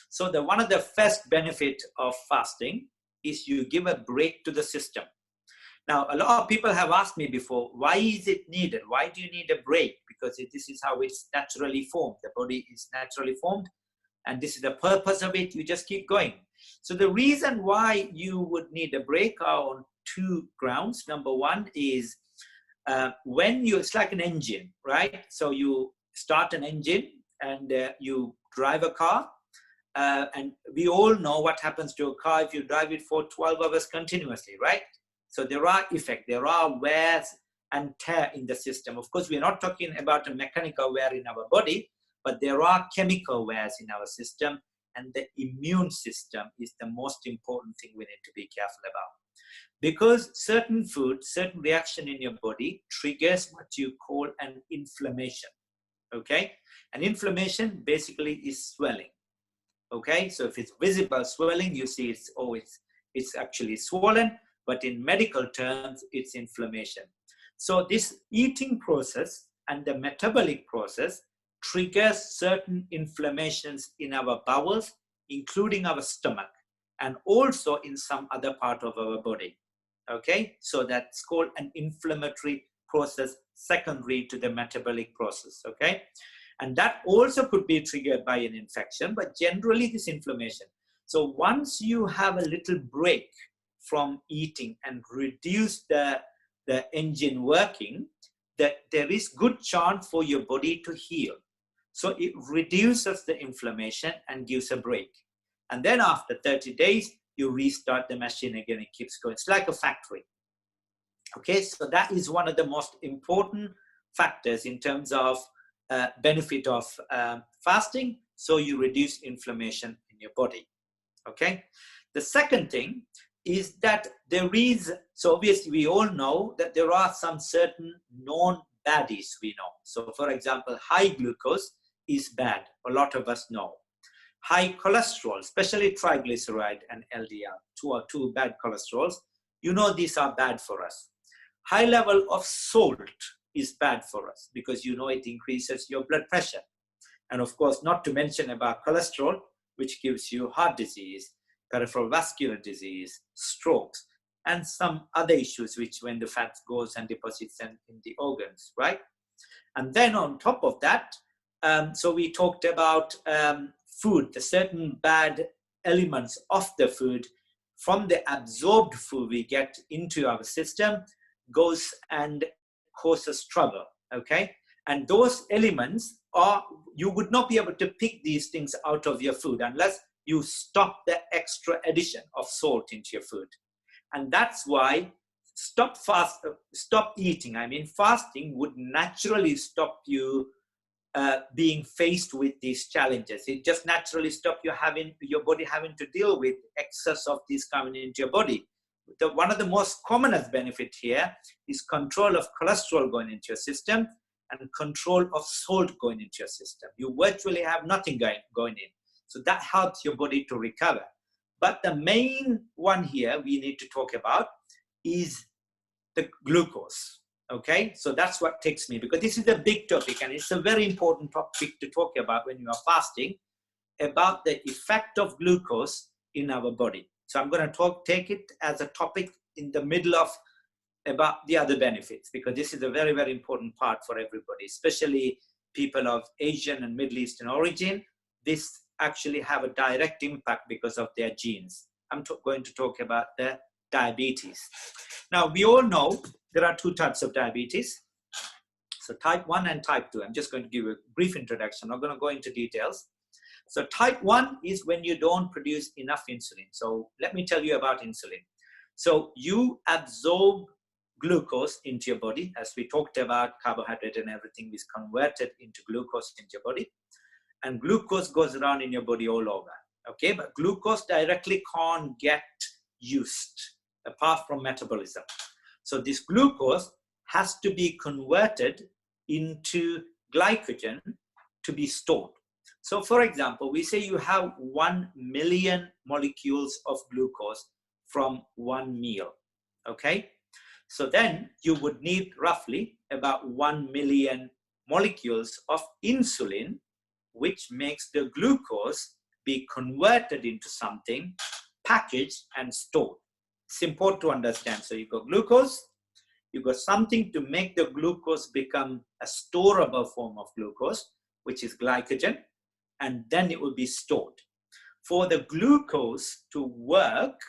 So one of the first benefit of fasting is you give a break to the system. Now, a lot of people have asked me before, why is it needed? Why do you need a break? Because this is how it's naturally formed. The body is naturally formed, and this is the purpose of it. You just keep going. So the reason why you would need a break are on two grounds. Number one is it's like an engine, right? So you start an engine and you drive a car. And we all know what happens to a car if you drive it for 12 hours continuously, right? So there are effects, there are wears and tear in the system. Of course, we're not talking about a mechanical wear in our body, but there are chemical wears in our system, and the immune system is the most important thing we need to be careful about. Because certain food, certain reaction in your body triggers what you call an inflammation, okay? An inflammation basically is swelling, okay? So if it's visible swelling, you see it's actually swollen, but in medical terms, it's inflammation. So this eating process and the metabolic process triggers certain inflammations in our bowels, including our stomach, and also in some other part of our body, okay? So that's called an inflammatory process secondary to the metabolic process, okay? And that also could be triggered by an infection, but generally this inflammation. So once you have a little break from eating and reduce the engine working, that there is good chance for your body to heal. So it reduces the inflammation and gives a break. And then after 30 days, you restart the machine again, it keeps going. It's like a factory. Okay, so that is one of the most important factors in terms of benefit of fasting. So you reduce inflammation in your body. Okay, the second thing is that there is, so obviously we all know that there are some certain known baddies we know. So for example, high glucose is bad. A lot of us know. High cholesterol, especially triglyceride and LDL, two bad cholesterols, you know these are bad for us. High level of salt is bad for us because you know it increases your blood pressure. And of course, not to mention about cholesterol, which gives you heart disease, peripheral vascular disease, strokes, and some other issues which when the fat goes and deposits in the organs, right? And then on top of that, so we talked about food, the certain bad elements of the food from the absorbed food we get into our system goes and causes trouble, okay? And those elements are, you would not be able to pick these things out of your food unless you stop the extra addition of salt into your food. And that's why stop eating. I mean, fasting would naturally stop you being faced with these challenges. It just naturally stop you your body having to deal with excess of this coming into your body. One of the most commonest benefit here is control of cholesterol going into your system and control of salt going into your system. You virtually have nothing going in. So that helps your body to recover. But the main one here we need to talk about is the glucose. Okay, so that's what takes me, because this is a big topic and it's a very important topic to talk about when you are fasting, about the effect of glucose in our body. So I'm going to take it as a topic in the middle of about the other benefits, because this is a very, very important part for everybody, especially people of Asian and Middle Eastern origin. This actually have a direct impact because of their genes. I'm going to talk about the diabetes. Now, we all know there are two types of diabetes. So type 1 and type 2. I'm just going to give a brief introduction. I'm not going to go into details. So type 1 is when you don't produce enough insulin. So let me tell you about insulin. So you absorb glucose into your body. As we talked about, carbohydrate and everything is converted into glucose into your body. And glucose goes around in your body all over. Okay, but glucose directly can't get used apart from metabolism. So this glucose has to be converted into glycogen to be stored. So for example, we say you have 1 million molecules of glucose from one meal, okay? So then you would need roughly about 1 million molecules of insulin, which makes the glucose be converted into something, packaged and stored. It's important to understand. So you've got glucose, you've got something to make the glucose become a storable form of glucose, which is glycogen, and then it will be stored. For the glucose to work,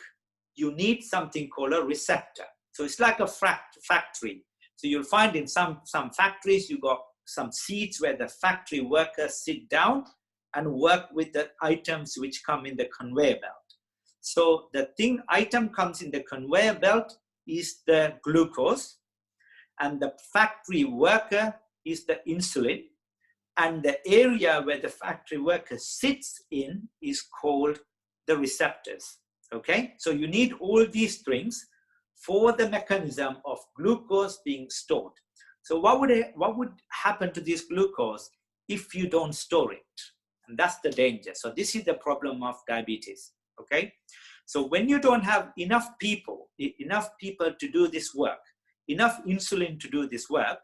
you need something called a receptor. So it's like a factory. So you'll find in some factories, you've got some seats where the factory workers sit down and work with the items which come in the conveyor belt. So the item comes in the conveyor belt is the glucose, and the factory worker is the insulin, and the area where the factory worker sits in is called the receptors. Okay, so you need all these things for the mechanism of glucose being stored. So what would happen to this glucose if you don't store it? And that's the danger. So this is the problem of diabetes. Okay, so when you don't have enough people to do this work, enough insulin to do this work,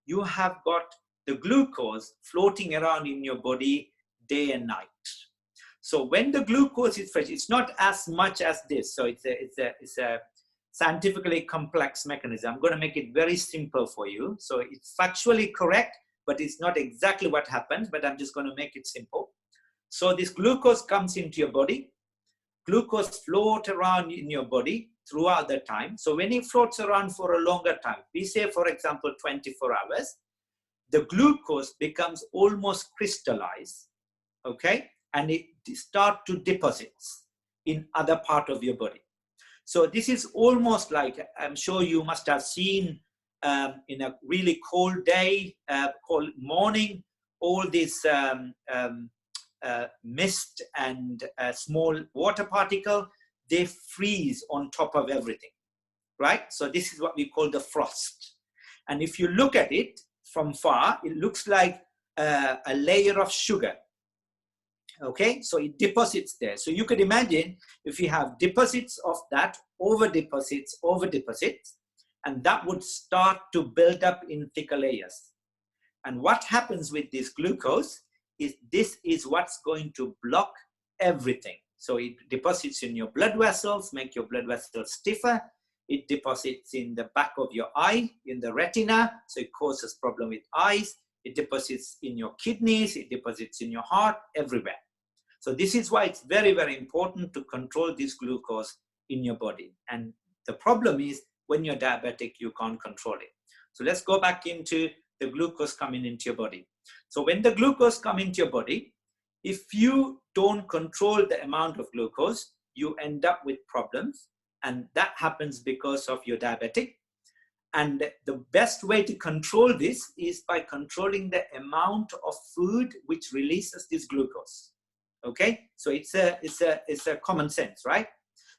you have got the glucose floating around in your body day and night. So when the glucose is fresh, it's not as much as this. So it's a scientifically complex mechanism. I'm going to make it very simple for you. So it's factually correct, but it's not exactly what happens, but I'm just going to make it simple. So this glucose comes into your body. Glucose floats around in your body throughout the time. So when it floats around for a longer time, we say, for example, 24 hours, the glucose becomes almost crystallized, okay? And it starts to deposit in other part of your body. So this is almost like, I'm sure you must have seen in a really cold day, cold morning, all this mist and small water particle, they freeze on top of everything, right? So this is what we call the frost. And if you look at it from far, it looks like a layer of sugar. Okay, so it deposits there. So you could imagine if you have deposits of that, over deposits, and that would start to build up in thicker layers. And what happens with this glucose is this is what's going to block everything. So it deposits in your blood vessels, make your blood vessels stiffer. It deposits in the back of your eye, in the retina, so it causes problem with eyes. It deposits in your kidneys, it deposits in your heart, everywhere. So this is why it's very, very important to control this glucose in your body. And the problem is when you're diabetic, you can't control it. So let's go back into the glucose coming into your body. So when the glucose comes into your body, if you don't control the amount of glucose, you end up with problems. And that happens because of your diabetic. And the best way to control this is by controlling the amount of food which releases this glucose. Okay, so it's a common sense, right?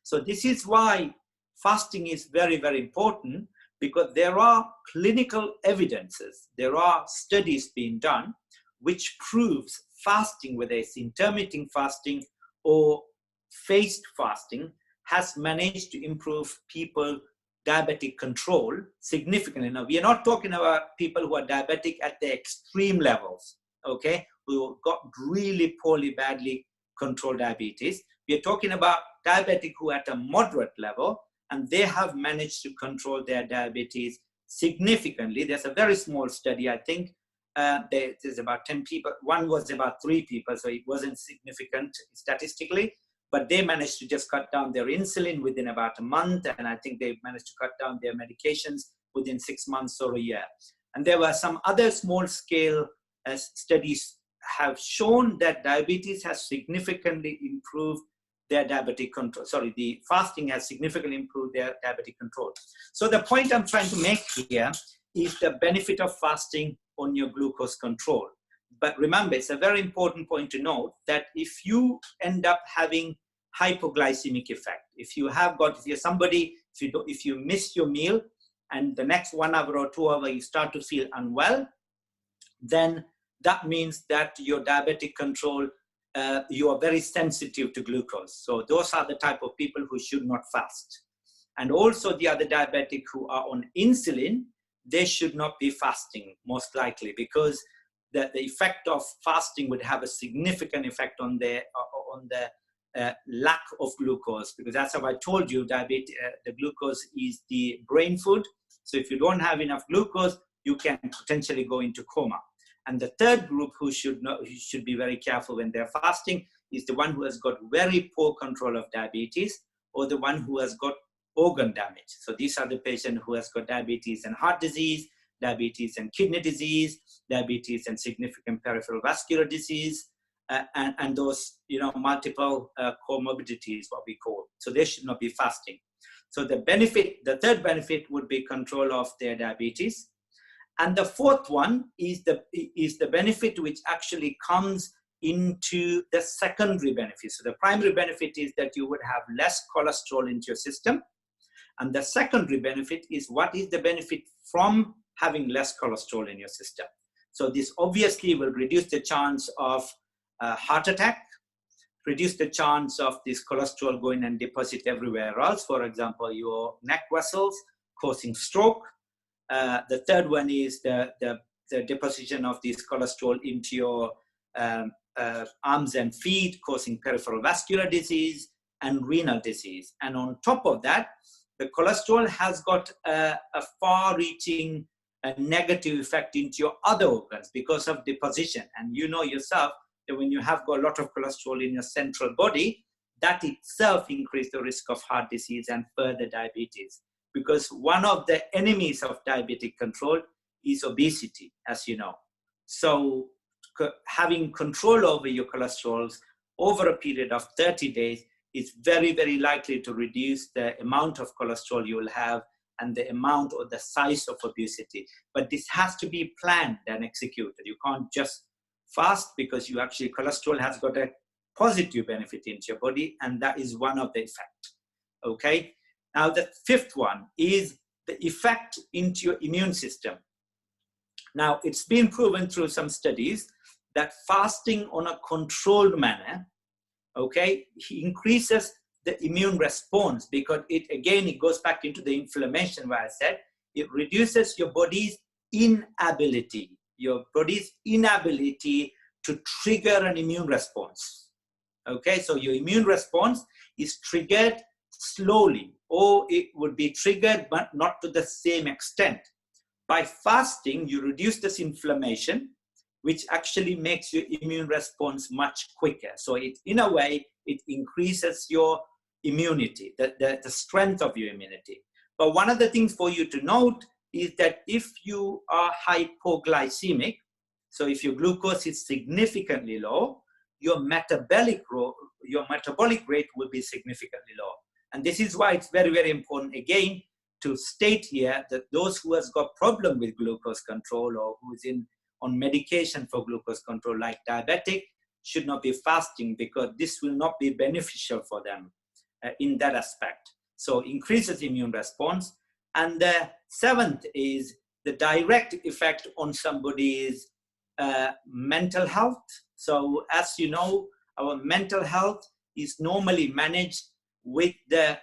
So this is why fasting is very, very important, because there are clinical evidences, there are studies being done which proves fasting, whether it's intermittent fasting or phased fasting, has managed to improve people diabetic control significantly. Now, we are not talking about people who are diabetic at the extreme levels, okay, who got really poorly, badly controlled diabetes. We are talking about diabetic who are at a moderate level, and they have managed to control their diabetes significantly. There's a very small study, I think. There's about 10 people. One was about 3 people, so it wasn't significant statistically. But they managed to just cut down their insulin within about a month, and I think they managed to cut down their medications within 6 months or a year. And there were some other small-scale studies have shown that diabetes has significantly improved their diabetic control. Sorry, the fasting has significantly improved their diabetic control. So the point I'm trying to make here is the benefit of fasting on your glucose control. But remember, it's a very important point to note that if you end up having hypoglycemic effect, if you're somebody, if you miss your meal and the next 1 hour or 2 hours you start to feel unwell, then that means that your diabetic control, you are very sensitive to glucose. So those are the type of people who should not fast. And also the other diabetic who are on insulin, they should not be fasting, most likely, because the effect of fasting would have a significant effect on the lack of glucose, because that's how I told you, the glucose is the brain food. So if you don't have enough glucose, you can potentially go into coma. And the third group who should be very careful when they're fasting is the one who has got very poor control of diabetes, or the one who has got organ damage. So these are the patient who has got diabetes and heart disease, diabetes and kidney disease, diabetes and significant peripheral vascular disease, and those, multiple comorbidities, what we call. So they should not be fasting. So the third benefit would be control of their diabetes. And the fourth one is the benefit which actually comes into the secondary benefit. So the primary benefit is that you would have less cholesterol into your system. And the secondary benefit is what is the benefit from having less cholesterol in your system. So this obviously will reduce the chance of heart attack, reduce the chance of this cholesterol going and deposit everywhere else. For example, your neck vessels causing stroke. The third one is the deposition of this cholesterol into your arms and feet, causing peripheral vascular disease and renal disease. And on top of that, the cholesterol has got a far-reaching negative effect into your other organs because of deposition. And you know yourself that when you have got a lot of cholesterol in your central body, that itself increases the risk of heart disease and further diabetes. Because one of the enemies of diabetic control is obesity, as you know. So having control over your cholesterols over a period of 30 days is very, very likely to reduce the amount of cholesterol you will have and the amount or the size of obesity. But this has to be planned and executed. You can't just fast, because you actually, cholesterol has got a positive benefit into your body, and that is one of the effects. Okay? Now, the fifth one is the effect into your immune system. Now, it's been proven through some studies that fasting on a controlled manner, okay, increases the immune response, because it goes back into the inflammation where I said it reduces your body's inability to trigger an immune response. Okay, so your immune response is triggered slowly, or it would be triggered but not to the same extent. By fasting, you reduce this inflammation, which actually makes your immune response much quicker. So in a way, it increases your immunity, the strength of your immunity. But one of the things for you to note is that if you are hypoglycemic, so if your glucose is significantly low, your metabolic rate will be significantly low. And this is why it's very, very important, again, to state here that those who has got problem with glucose control, or who is on medication for glucose control like diabetic, should not be fasting, because this will not be beneficial for them in that aspect. So increases immune response. And the seventh is the direct effect on somebody's mental health. So as you know, our mental health is normally managed with the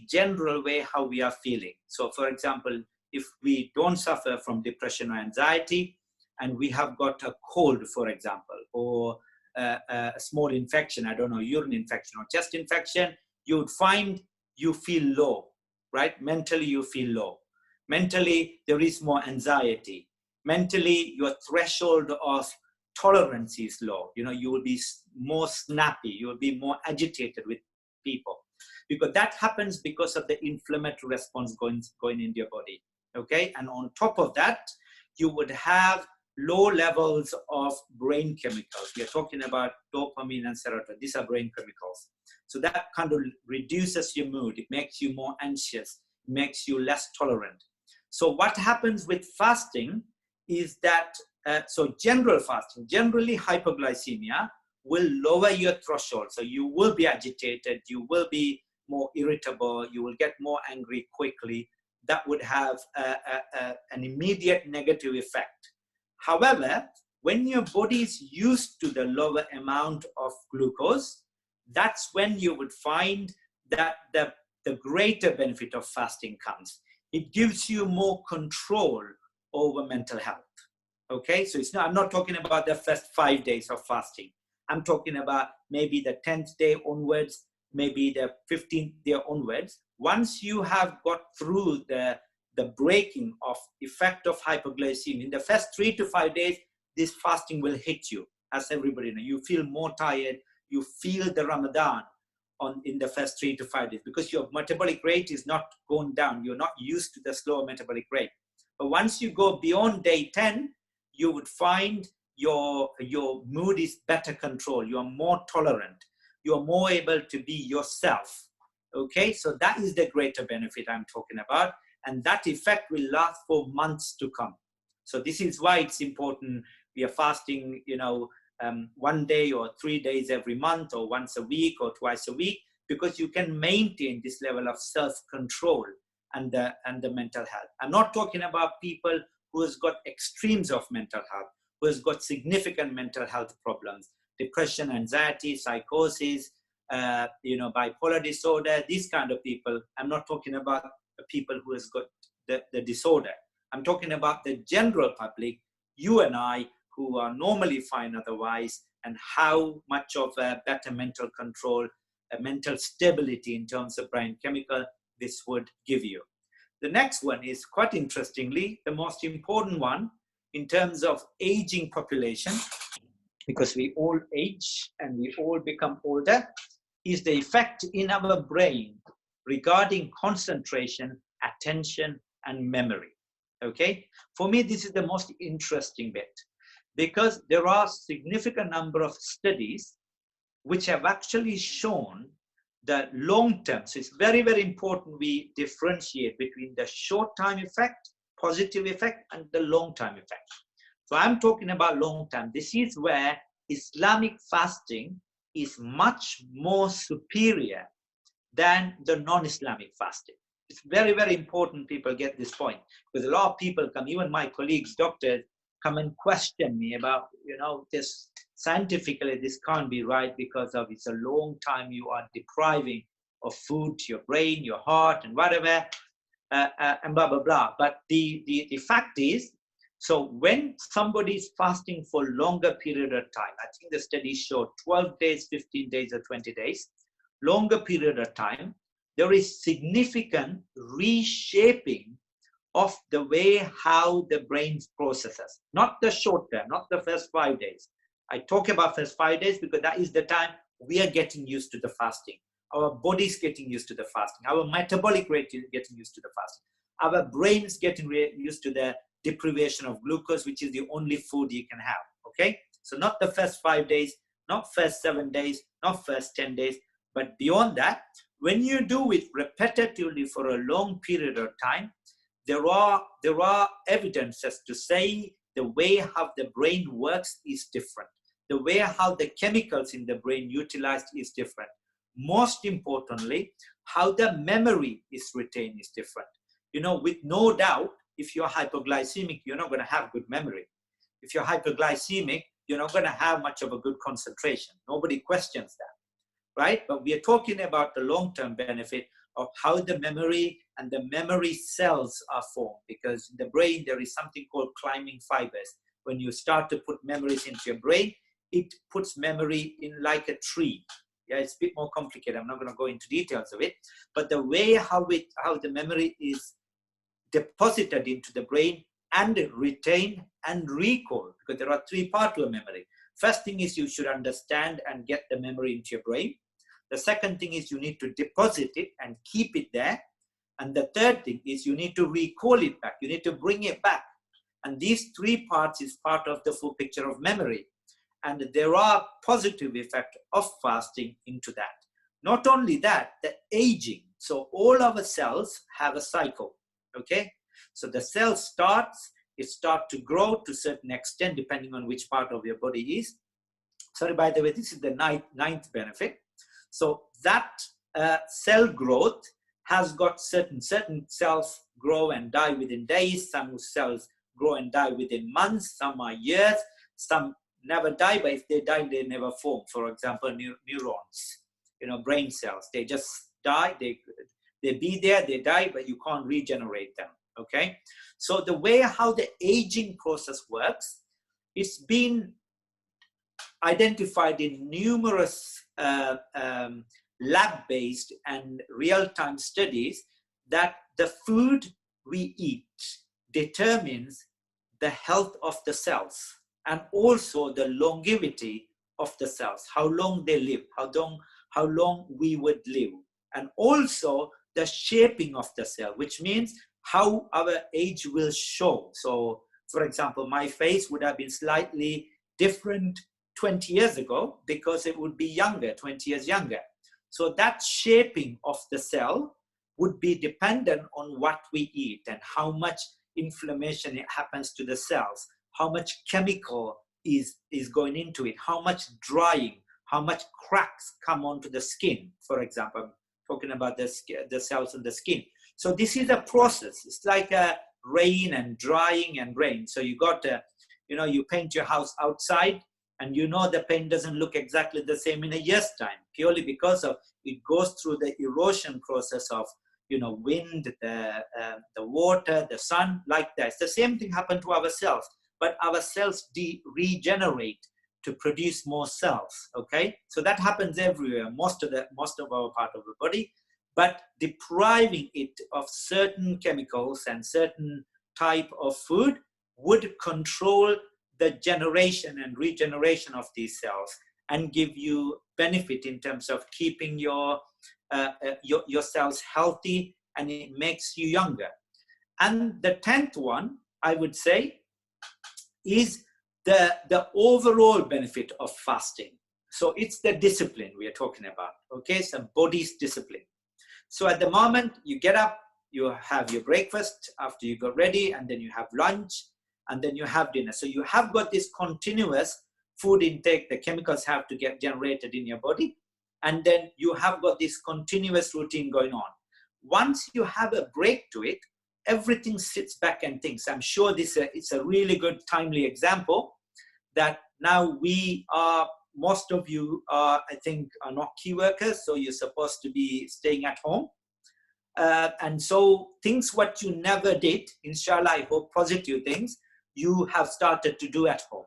general way how we are feeling. So for example, if we don't suffer from depression or anxiety, and we have got a cold, for example, or a small infection, I don't know, urine infection or chest infection, you would find you feel low, right? Mentally, you feel low. Mentally, there is more anxiety. Mentally, your threshold of tolerance is low. You will be more snappy. You will be more agitated with people, because that happens because of the inflammatory response going into your body. Okay, and on top of that, you would have low levels of brain chemicals. We are talking about dopamine and serotonin. These are brain chemicals. So that kind of reduces your mood. It makes you more anxious, makes you less tolerant. So what happens with fasting is that, so general fasting, generally hypoglycemia will lower your threshold. So you will be agitated, you will be more irritable, you will get more angry quickly. That would have an immediate negative effect. However, when your body is used to the lower amount of glucose, that's when you would find that the greater benefit of fasting comes. It gives you more control over mental health. Okay, so it's not, I'm not talking about the first 5 days of fasting. I'm talking about maybe the 10th day onwards, maybe the 15th day onwards. Once you have got through the breaking of effect of hypoglycemia, in the first 3 to 5 days, this fasting will hit you, as everybody knows. You feel more tired, you feel the Ramadan in the first 3 to 5 days, because your metabolic rate is not going down. You're not used to the slower metabolic rate. But once you go beyond day 10, you would find your mood is better controlled. You are more tolerant. You are more able to be yourself. Okay, so that is the greater benefit I'm talking about. And that effect will last for months to come. So this is why it's important. We are fasting, 1 day or 3 days every month, or once a week or twice a week, because you can maintain this level of self-control and the mental health. I'm not talking about people who has got extremes of mental health, who has got significant mental health problems, depression, anxiety, psychosis, bipolar disorder, these kind of people. I'm not talking about the people who has got the disorder. I'm talking about the general public, you and I, who are normally fine otherwise, and how much of a better mental control, a mental stability in terms of brain chemical this would give you. The next one is, quite interestingly, the most important one in terms of aging population, because we all age and we all become older, is the effect in our brain regarding concentration, attention, and memory. Okay, for me, this is the most interesting bit, because there are significant number of studies which have actually shown the long term. So it's very, very important we differentiate between the short time effect, positive effect, and the long time effect. So I'm talking about long term. This is where Islamic fasting is much more superior than the non-Islamic fasting. It's very, very important people get this point, because a lot of people come, even my colleagues, doctors, come and question me about, this scientifically, this can't be right, because of it's a long time you are depriving of food to your brain, your heart, and whatever, and blah, blah, blah. But the fact is, so when somebody is fasting for longer period of time, I think the studies show 12 days, 15 days, or 20 days, longer period of time, there is significant reshaping of the way how the brain processes. Not the short term, not the first 5 days. I talk about first 5 days because that is the time we are getting used to the fasting. Our body's getting used to the fasting. Our metabolic rate is getting used to the fasting. Our brain is getting used to the deprivation of glucose, which is the only food you can have. Okay? So not the first 5 days, not first 7 days, not first 10 days, but beyond that, when you do it repetitively for a long period of time, there are evidences to say the way how the brain works is different. The way how the chemicals in the brain utilized is different. Most importantly, how the memory is retained is different. With no doubt, if you're hypoglycemic, you're not going to have good memory. If you're hypoglycemic, you're not going to have much of a good concentration. Nobody questions that, right? But we are talking about the long-term benefit of how the memory and the memory cells are formed, because in the brain there is something called climbing fibers. When you start to put memories into your brain, it puts memory in like a tree. Yeah, it's a bit more complicated. I'm not going to go into details of it, but the way how the memory is deposited into the brain and retained and recalled, because there are 3 parts to a memory. First thing is you should understand and get the memory into your brain. The second thing is you need to deposit it and keep it there. And the third thing is you need to recall it back. You need to bring it back. And these 3 parts is part of the full picture of memory. And there are positive effects of fasting into that. Not only that, the aging. So all our cells have a cycle, okay? So the cell starts to grow to a certain extent, depending on which part of your body is. Sorry, by the way, this is the ninth benefit. So that cell growth has got certain cells grow and die within days. Some cells grow and die within months, some are years, some never die, but if they die, they never form. For example, neurons, brain cells, they just die, they be there, they die, but you can't regenerate them, okay? So the way how the aging process works, it's been identified in numerous lab-based and real-time studies that the food we eat determines the health of the cells and also the longevity of the cells, how long they live, how long we would live, and also the shaping of the cell, which means how our age will show. So, for example, my face would have been slightly different 20 years ago because it would be younger, 20 years younger. So that shaping of the cell would be dependent on what we eat and how much inflammation it happens to the cells, how much chemical is going into it, how much drying, how much cracks come onto the skin, for example. I'm talking about the cells in the skin. So this is a process. It's like a rain and drying and rain. So you got you paint your house outside, and the paint doesn't look exactly the same in a year's time, purely because of it goes through the erosion process of wind, the water, the sun, like that. It's the same thing happened to our cells, but our cells regenerate to produce more cells. Okay, so that happens everywhere, most of our part of the body, but depriving it of certain chemicals and certain type of food would control the generation and regeneration of these cells and give you benefit in terms of keeping your cells healthy, and it makes you younger. And the 10th one, I would say, is the overall benefit of fasting. So it's the discipline we are talking about, okay? Some body's discipline. So at the moment, you get up, you have your breakfast after you got ready, and then you have lunch, and then you have dinner. So you have got this continuous food intake, the chemicals have to get generated in your body, and then you have got this continuous routine going on. Once you have a break to it, everything sits back and thinks. I'm sure it's a really good, timely example that now most of you are, I think, are not key workers, so you're supposed to be staying at home. And so things what you never did, inshallah, I hope positive things, you have started to do at home,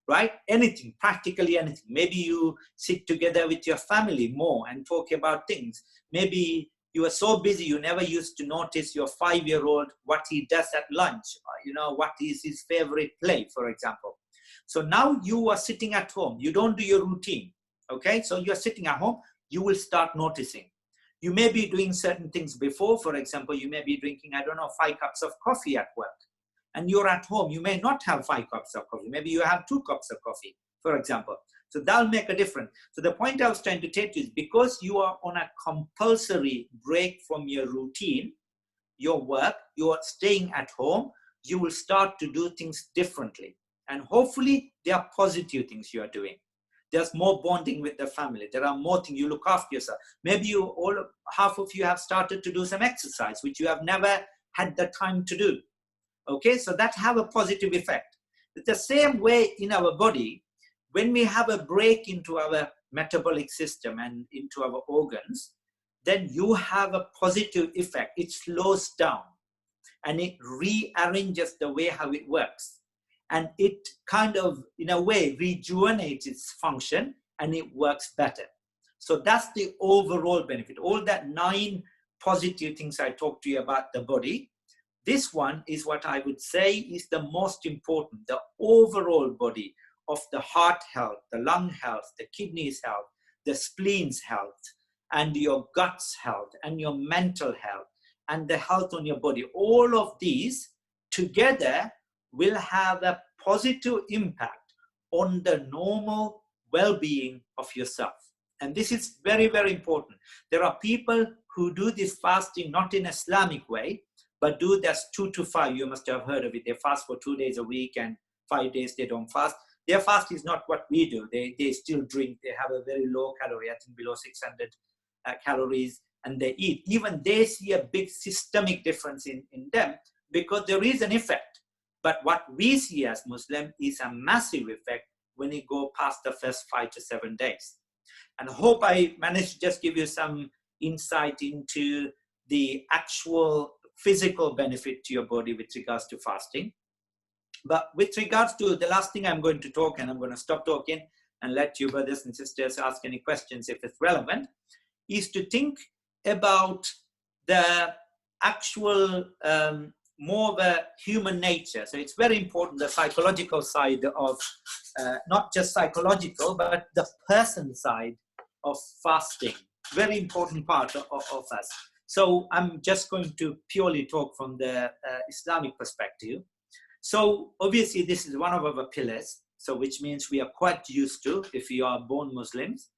right? Anything, practically anything. Maybe you sit together with your family more and talk about things. Maybe you are so busy, you never used to notice your 5-year-old, what he does at lunch, what is his favorite play, for example. So now you are sitting at home, you don't do your routine, okay? So you're sitting at home, you will start noticing. You may be doing certain things before, for example, you may be drinking, 5 cups of coffee at work. And you're at home, you may not have 5 cups of coffee. Maybe you have 2 cups of coffee, for example. So that'll make a difference. So the point I was trying to take you is because you are on a compulsory break from your routine, your work, you're staying at home, you will start to do things differently. And hopefully there are positive things you are doing. There's more bonding with the family. There are more things, you look after yourself. Maybe half of you have started to do some exercise, which you have never had the time to do. Okay, so that have a positive effect. It's the same way in our body, when we have a break into our metabolic system and into our organs, then you have a positive effect. It slows down and it rearranges the way how it works. And it kind of, in a way, rejuvenates its function and it works better. So that's the overall benefit. All that 9 positive things I talked to you about the body, this one is what I would say is the most important, the overall body of the heart health, the lung health, the kidneys health, the spleen's health, and your guts health, and your mental health, and the health on your body. All of these together will have a positive impact on the normal well-being of yourself. And this is very, very important. There are people who do this fasting not in Islamic way, but do this 2 to 5. You must have heard of it. They fast for 2 days a week and 5 days they don't fast. Their fast is not what we do. They still drink. They have a very low calorie, I think below 600 calories, and they eat. Even they see a big systemic difference in them because there is an effect. But what we see as Muslim is a massive effect when you go past the first 5 to 7 days. And I hope I managed to just give you some insight into the actual physical benefit to your body with regards to fasting. But with regards to the last thing I'm going to talk, and I'm going to stop talking and let you brothers and sisters ask any questions if it's relevant, is to think about the actual more of a human nature. So it's very important, the psychological side of, not just psychological, but the person side of fasting. Very important part of us. So I'm just going to purely talk from the Islamic perspective. So obviously this is one of our pillars, so which means we are quite used to, if you are born Muslims,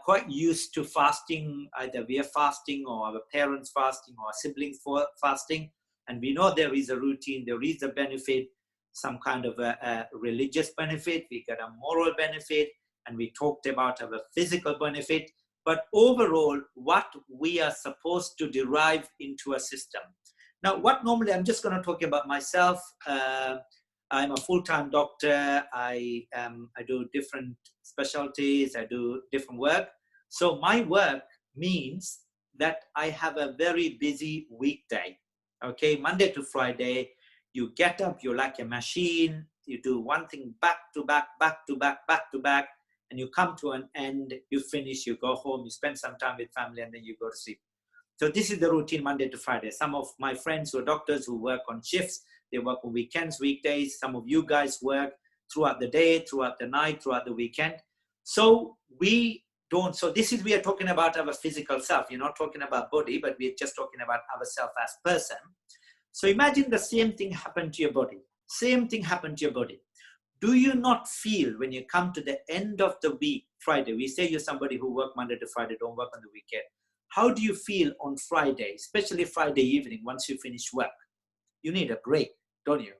quite used to fasting. Either we are fasting or our parents fasting or our siblings fasting. And we know there is a routine, there is a benefit, some kind of a religious benefit, we get a moral benefit, and we talked about our physical benefit. But overall, what we are supposed to derive into a system. Now, what normally, I'm just going to talk about myself. I'm a full-time doctor. I do different specialties. I do different work. So my work means that I have a very busy weekday. Okay, Monday to Friday, you get up, you're like a machine. You do one thing back to back, back to back, back to back, and you come to an end, you finish, you go home, you spend some time with family, and then you go to sleep. So this is the routine Monday to Friday. Some of my friends who are doctors who work on shifts, they work on weekends, weekdays. Some of you guys work throughout the day, throughout the night, throughout the weekend. So we don't, so this is, we are talking about our physical self. You're not talking about body, but we're just talking about ourselves as person. So imagine the same thing happened to your body. Same thing happened to your body. Do you not feel when you come to the end of the week, Friday, we say you're somebody who work Monday to Friday, don't work on the weekend. How do you feel on Friday, especially Friday evening, once you finish work? You need a break, don't you?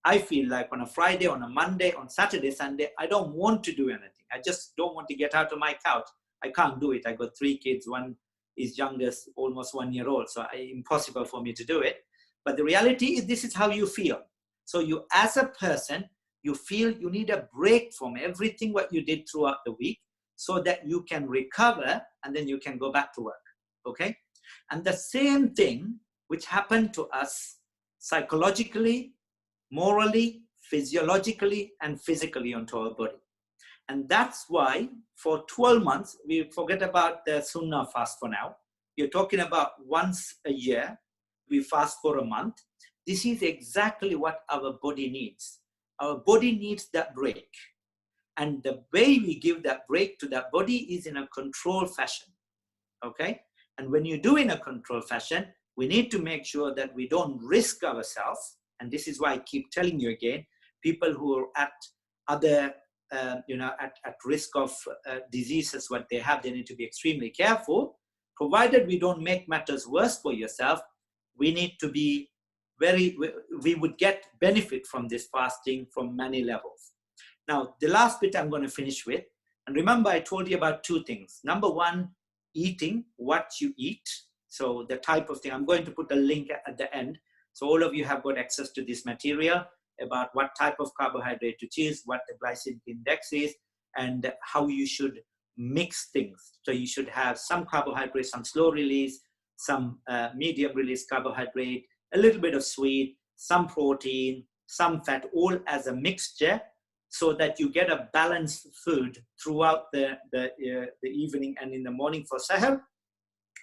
I feel like on a Friday, on a Monday, on Saturday, Sunday, I don't want to do anything. I just don't want to get out of my couch. I can't do it. I got 3 kids. One is youngest, almost 1 year old. So impossible for me to do it. But the reality is this is how you feel. So you, as a person, you feel you need a break from everything what you did throughout the week so that you can recover and then you can go back to work, okay? And the same thing which happened to us psychologically, morally, physiologically, and physically onto our body. And that's why for 12 months, we forget about the Sunnah fast for now. You're talking about once a year, we fast for a month. This is exactly what our body needs. Our body needs that break. And the way we give that break to that body is in a controlled fashion, okay? And when you do in a controlled fashion, we need to make sure that we don't risk ourselves. And this is why I keep telling you again, people who are at other, at risk of diseases, what they have, they need to be extremely careful. Provided we don't make matters worse for yourself, we need to be we would get benefit from this fasting from many levels. Now, the last bit I'm going to finish with, and remember I told you about 2 things. Number 1, eating, what you eat. So the type of thing, I'm going to put a link at the end. So all of you have got access to this material about what type of carbohydrate to choose, what the glycemic index is, and how you should mix things. So you should have some carbohydrate, some slow release, some medium release carbohydrate, a little bit of sweet, some protein, some fat, all as a mixture, so that you get a balanced food throughout the evening and in the morning for sahur,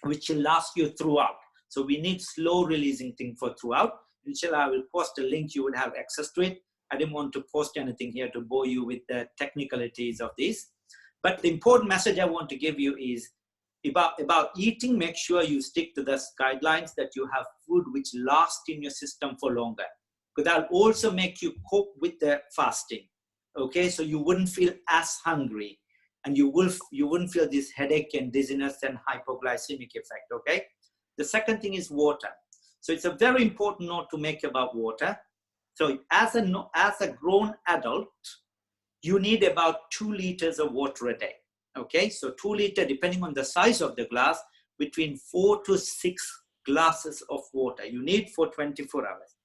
which will last you throughout. So we need slow releasing thing for throughout. Inshallah, I will post a link, you would have access to it. I didn't want to post anything here to bore you with the technicalities of this. But the important message I want to give you is about eating. Make sure you stick to the guidelines that you have food which lasts in your system for longer. Because that'll also make you cope with the fasting. Okay, so you wouldn't feel as hungry, and you wouldn't feel this headache and dizziness and hypoglycemic effect. Okay, the second thing is water. So it's a very important note to make about water. So as a grown adult, you need about 2 liters of water a day. Okay, so 2 liters, depending on the size of the glass, between 4 to 6 glasses of water you need for 24 hours.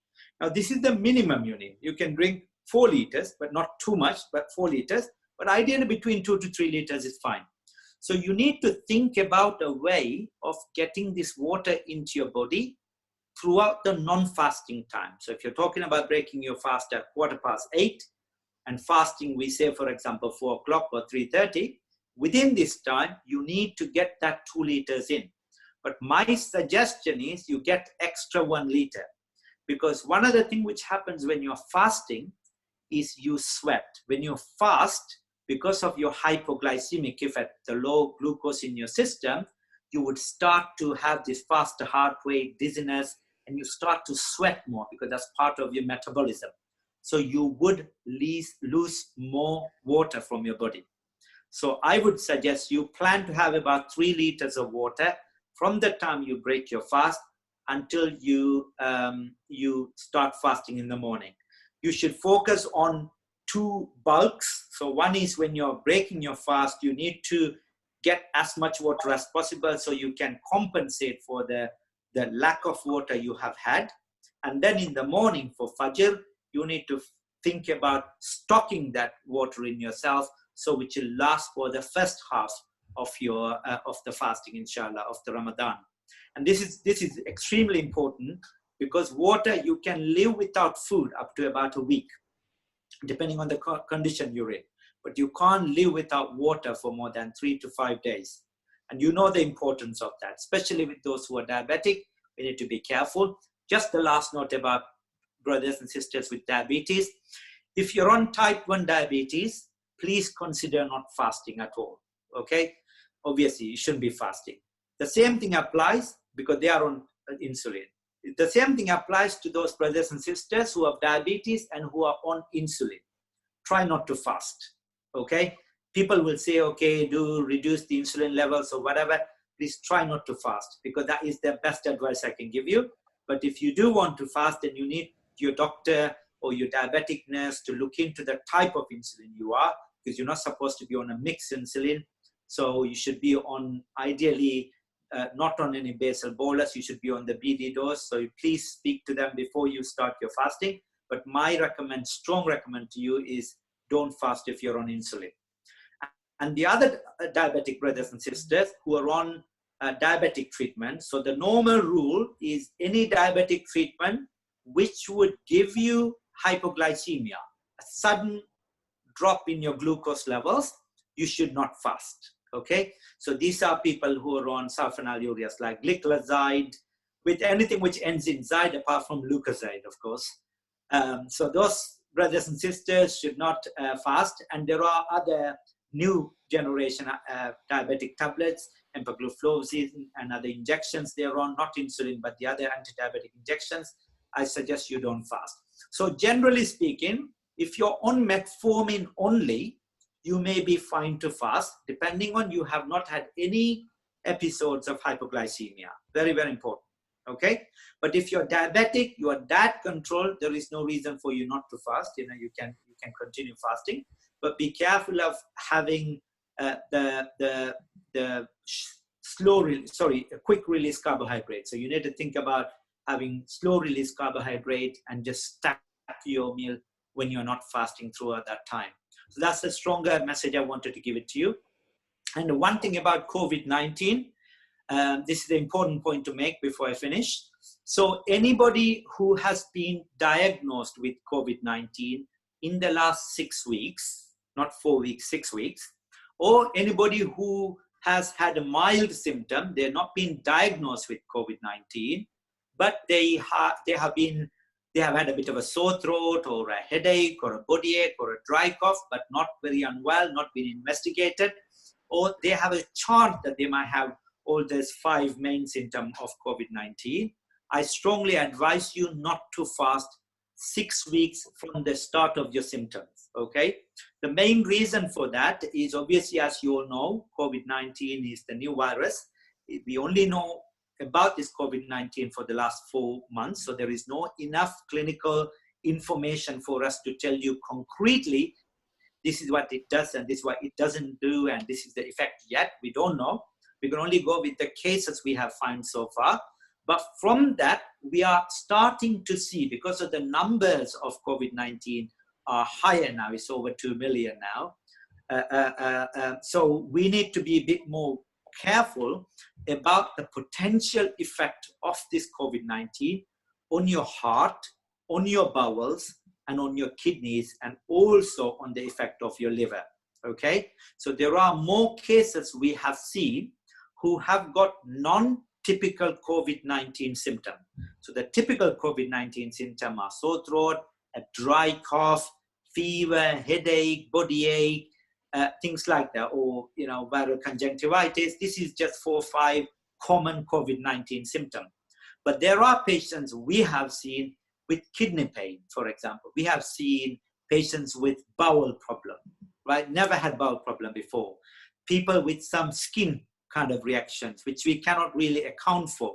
Now, this is the minimum you need. You can drink 4 liters, but not too much, but 4 liters. But ideally between 2 to 3 liters is fine. So you need to think about a way of getting this water into your body throughout the non-fasting time. So if you're talking about breaking your fast at 8:15 and fasting, we say, for example, 4 o'clock or 3:30, within this time, you need to get that 2 liters in. But my suggestion is you get extra 1 liter. Because one other thing which happens when you're fasting is you sweat. When you fast, because of your hypoglycemic effect, the low glucose in your system, you would start to have this faster heart rate, dizziness, and you start to sweat more because that's part of your metabolism. So you would lose more water from your body. So I would suggest you plan to have about 3 liters of water from the time you break your fast until you start fasting in the morning. You should focus on 2 bulks. So one is when you're breaking your fast, you need to get as much water as possible so you can compensate for the lack of water you have had. And then in the morning for Fajr, you need to think about stocking that water in yourself, so which will last for the first half of your of the fasting, inshallah, of the Ramadan. And this is extremely important because water, you can live without food up to about a week, depending on the condition you're in. But you can't live without water for more than 3 to 5 days. And you know the importance of that, especially with those who are diabetic. We need to be careful. Just the last note about brothers and sisters with diabetes. If you're on type 1 diabetes, please consider not fasting at all, okay? Obviously, you shouldn't be fasting. The same thing applies because they are on insulin. The same thing applies to those brothers and sisters who have diabetes and who are on insulin. Try not to fast, okay? People will say, okay, do reduce the insulin levels or whatever. Please try not to fast because that is the best advice I can give you. But if you do want to fast, then you need your doctor or your diabetic nurse to look into the type of insulin you are, because you're not supposed to be on a mixed insulin. So you should be on, ideally, not on any basal bolus. You should be on the BD dose. So please speak to them before you start your fasting. But my strong recommend to you is don't fast if you're on insulin. And the other diabetic brothers and sisters who are on diabetic treatment. So the normal rule is any diabetic treatment which would give you hypoglycemia, a sudden drop in your glucose levels, you should not fast, okay? So these are people who are on sulfonylureas like glycoside, with anything which ends in zide apart from leukozide, of course. So those brothers and sisters should not fast. And there are other new generation diabetic tablets, empagliflozin and other injections they're on, not insulin, but the other anti-diabetic injections. I suggest you don't fast. So generally speaking, if you're on metformin only, you may be fine to fast, depending on you have not had any episodes of hypoglycemia. Very, very important, okay? But if you're diabetic, you are diet controlled, there is no reason for you not to fast. You know, you can continue fasting, but be careful of having quick release carbohydrate. So you need to think about having slow release carbohydrate and just stack your meal when you're not fasting throughout that time. So that's the stronger message I wanted to give it to you. And one thing about COVID-19, this is the important point to make before I finish. So anybody who has been diagnosed with COVID-19 in the last 6 weeks, not 4 weeks, 6 weeks, or anybody who has had a mild symptom, they're not been diagnosed with COVID-19, but they have had a bit of a sore throat or a headache or a body ache or a dry cough, but not very unwell, not been investigated, or they have a chance that they might have all these 5 main symptoms of COVID-19. I strongly advise you not to fast 6 weeks from the start of your symptoms, okay? The main reason for that is obviously, as you all know, COVID-19 is the new virus. We only know about this COVID-19 for the last 4 months, so there is no enough clinical information for us to tell you concretely this is what it does and this is what it doesn't do and this is the effect yet. We don't know. We can only go with the cases we have found so far. But from that, we are starting to see, because of the numbers of COVID-19 are higher now, it's over 2 million now. So we need to be a bit more careful about the potential effect of this COVID-19 on your heart, on your bowels, and on your kidneys, and also on the effect of your liver. Okay, so there are more cases we have seen who have got non-typical COVID-19 symptom. So the typical COVID-19 symptom are sore throat, a dry cough, fever, headache, body ache, things like that, or viral conjunctivitis. This is just 4 or 5 common COVID-19 symptoms. But there are patients we have seen with kidney pain, for example. We have seen patients with bowel problem, right? Never had bowel problem before. People with some skin kind of reactions, which we cannot really account for.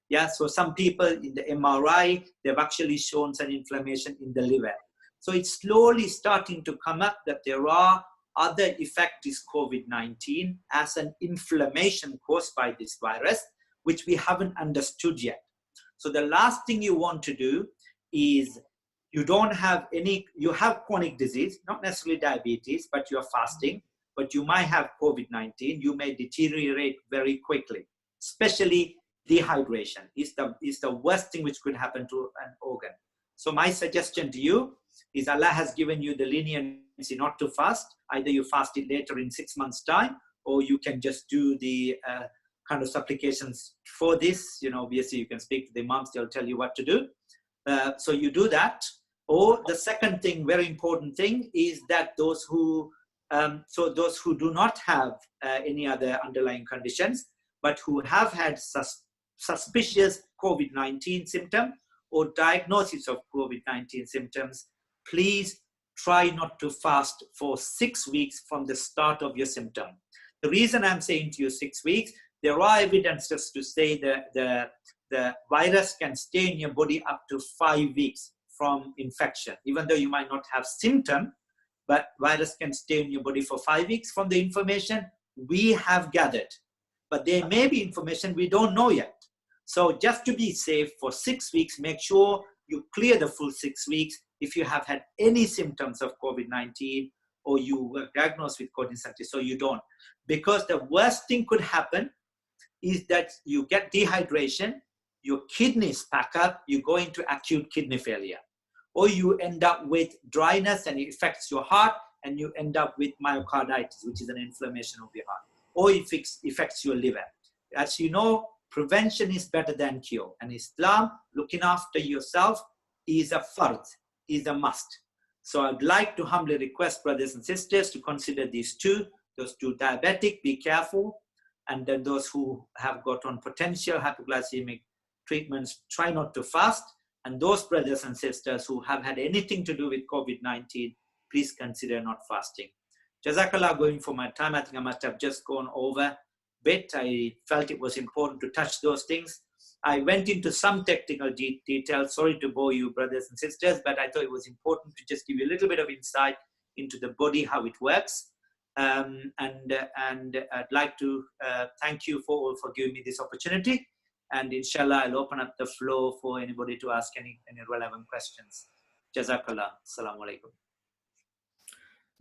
Yeah, so some people in the MRI, they've actually shown some inflammation in the liver. So it's slowly starting to come up that there are other effects of COVID-19 as an inflammation caused by this virus, which we haven't understood yet. So the last thing you want to do is you have chronic disease, not necessarily diabetes, but you're fasting, but you might have COVID-19, you may deteriorate very quickly, especially dehydration is the worst thing which could happen to an organ. So my suggestion to you is Allah has given you the leniency not to fast. Either you fast it later in 6 months' time, or you can just do the kind of supplications for this. Obviously you can speak to the imams, they'll tell you what to do. So you do that. Or the second thing, very important thing, is that those who do not have any other underlying conditions, but who have had suspicious COVID-19 symptom or diagnosis of COVID-19 symptoms, please try not to fast for 6 weeks from the start of your symptom. The reason I'm saying to you 6 weeks, there are evidences to say that the virus can stay in your body up to 5 weeks from infection, even though you might not have symptom, but virus can stay in your body for 5 weeks from the information we have gathered. But there may be information we don't know yet. So just to be safe, for 6 weeks, make sure you clear the full 6 weeks if you have had any symptoms of COVID-19 or you were diagnosed with COVID-19, so you don't. Because the worst thing could happen is that you get dehydration, your kidneys pack up, you go into acute kidney failure. Or you end up with dryness and it affects your heart, and you end up with myocarditis, which is an inflammation of your heart. Or it affects your liver. As you know, prevention is better than cure. And Islam, looking after yourself, is a fard, is a must. So I'd like to humbly request brothers and sisters to consider these two. Those two diabetic, be careful. And then those who have got on potential hypoglycemic treatments, try not to fast. And those brothers and sisters who have had anything to do with COVID-19, please consider not fasting. Jazakallah going for my time. I think I must have just gone over a bit. I felt it was important to touch those things. I went into some technical details. Sorry to bore you, brothers and sisters, but I thought it was important to just give you a little bit of insight into the body, how it works. And I'd like to thank you for giving me this opportunity. And inshallah, I'll open up the floor for anybody to ask any relevant questions. Jazakallah. Assalamu alaikum.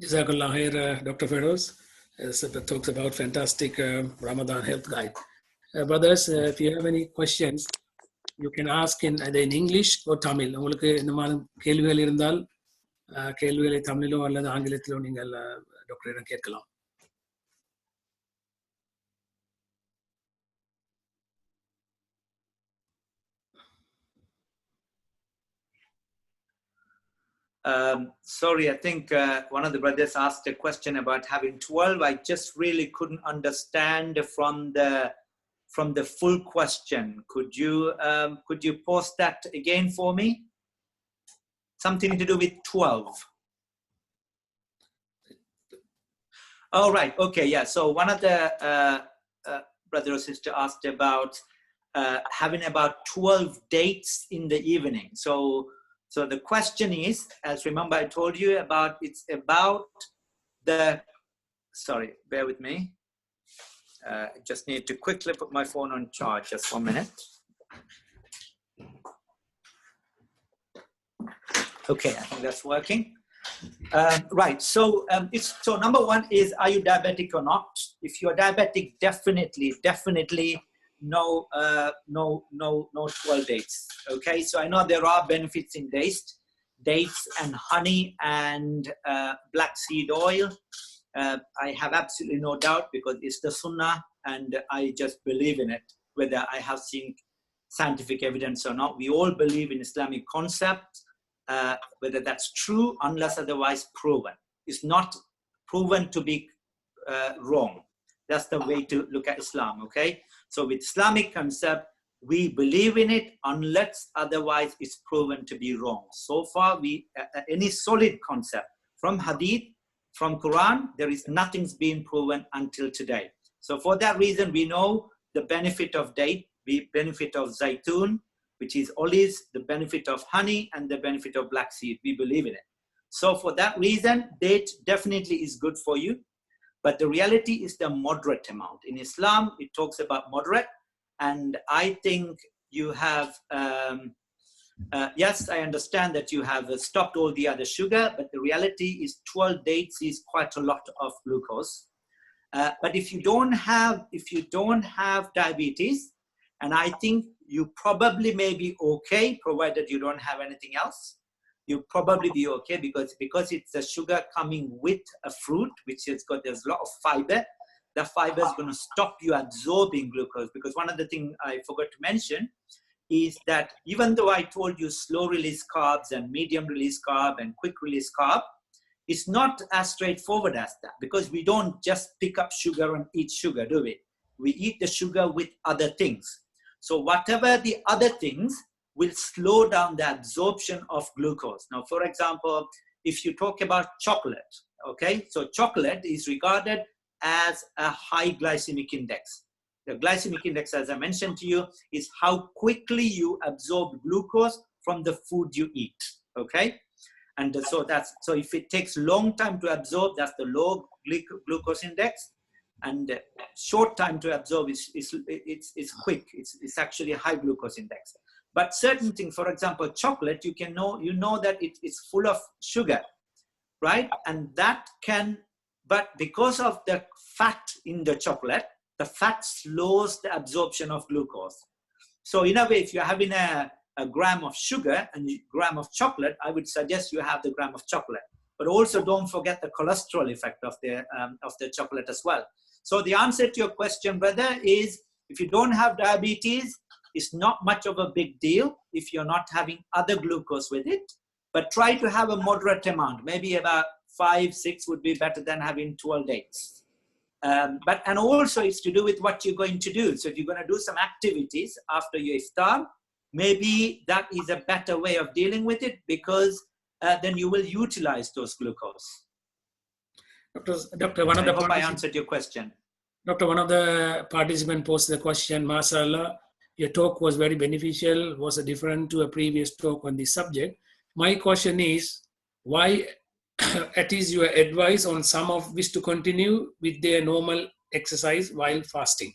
Jazakallah khair, Dr. Feroz. It talks about fantastic Ramadan health guide. Brothers, if you have any questions, you can ask in either in English or Tamil. உங்களுக்கு இந்த மாதிரி கேள்விகள் இருந்தால் கேள்விகளை தமிழிலோ அல்லது ஆங்கிலத்திலோ நீங்கள் டாக்டரிடம் கேட்கலாம். Sorry, I think one of the brothers asked a question about having 12. I just really couldn't understand from the full question. Could you post that again for me? Something to do with 12. Oh, right. Okay. Yeah. So one of the brother or sister asked about having about 12 dates in the evening. So the question is, as remember I told you about, it's about sorry, bear with me. I just need to quickly put my phone on charge, just 1 minute. Okay, I think that's working. Right. So, so number one is, are you diabetic or not? If you're diabetic, definitely no 12 dates. Okay. So I know there are benefits in dates and honey and black seed oil. I have absolutely no doubt, because it's the sunnah and I just believe in it, whether I have seen scientific evidence or not. We all believe in Islamic concepts. Whether that's true, unless otherwise proven. It's not proven to be wrong. That's the way to look at Islam, okay? So with Islamic concept, we believe in it unless otherwise it's proven to be wrong. So far, any solid concept from Hadith, from Quran, there is nothing's been proven until today. So for that reason, we know the benefit of date, the benefit of zaitun, which is olives, the benefit of honey, and the benefit of black seed. We believe in it. So for that reason, date definitely is good for you. But the reality is the moderate amount. In Islam, it talks about moderate. And I think you have, yes, I understand that you have stopped all the other sugar, but the reality is 12 dates is quite a lot of glucose. But if you don't have diabetes, and I think you probably may be okay, provided you don't have anything else. You'll probably be okay, because it's a sugar coming with a fruit, which has got, there's a lot of fiber. The fiber is going to stop you absorbing glucose, because one of the things I forgot to mention is that even though I told you slow release carbs and medium release carb and quick release carb, it's not as straightforward as that, because we don't just pick up sugar and eat sugar, do we? We eat the sugar with other things. So whatever the other things will slow down the absorption of glucose. Now, for example, if you talk about chocolate, okay? So chocolate is regarded as a high glycemic index. The glycemic index, as I mentioned to you, is how quickly you absorb glucose from the food you eat, okay? And so if it takes long time to absorb, that's the low glucose index. And short time to absorb is quick. It's actually a high glucose index. But certain things, for example, chocolate, you know that it's full of sugar, right? And that can, but because of the fat in the chocolate, the fat slows the absorption of glucose. So in a way, if you're having a gram of sugar and a gram of chocolate, I would suggest you have the gram of chocolate. But also don't forget the cholesterol effect of the chocolate as well. So the answer to your question, brother, is if you don't have diabetes, it's not much of a big deal if you're not having other glucose with it. But try to have a moderate amount. Maybe about 5, 6 would be better than having 12 dates. And also it's to do with what you're going to do. So if you're going to do some activities after your iftar, maybe that is a better way of dealing with it, because then you will utilize those glucose. Doctor, one of the I hope I answered your question. Doctor, one of the participants posed the question, MashaAllah, your talk was very beneficial, was different to a previous talk on this subject. My question is, why it is your advice on some of which to continue with their normal exercise while fasting?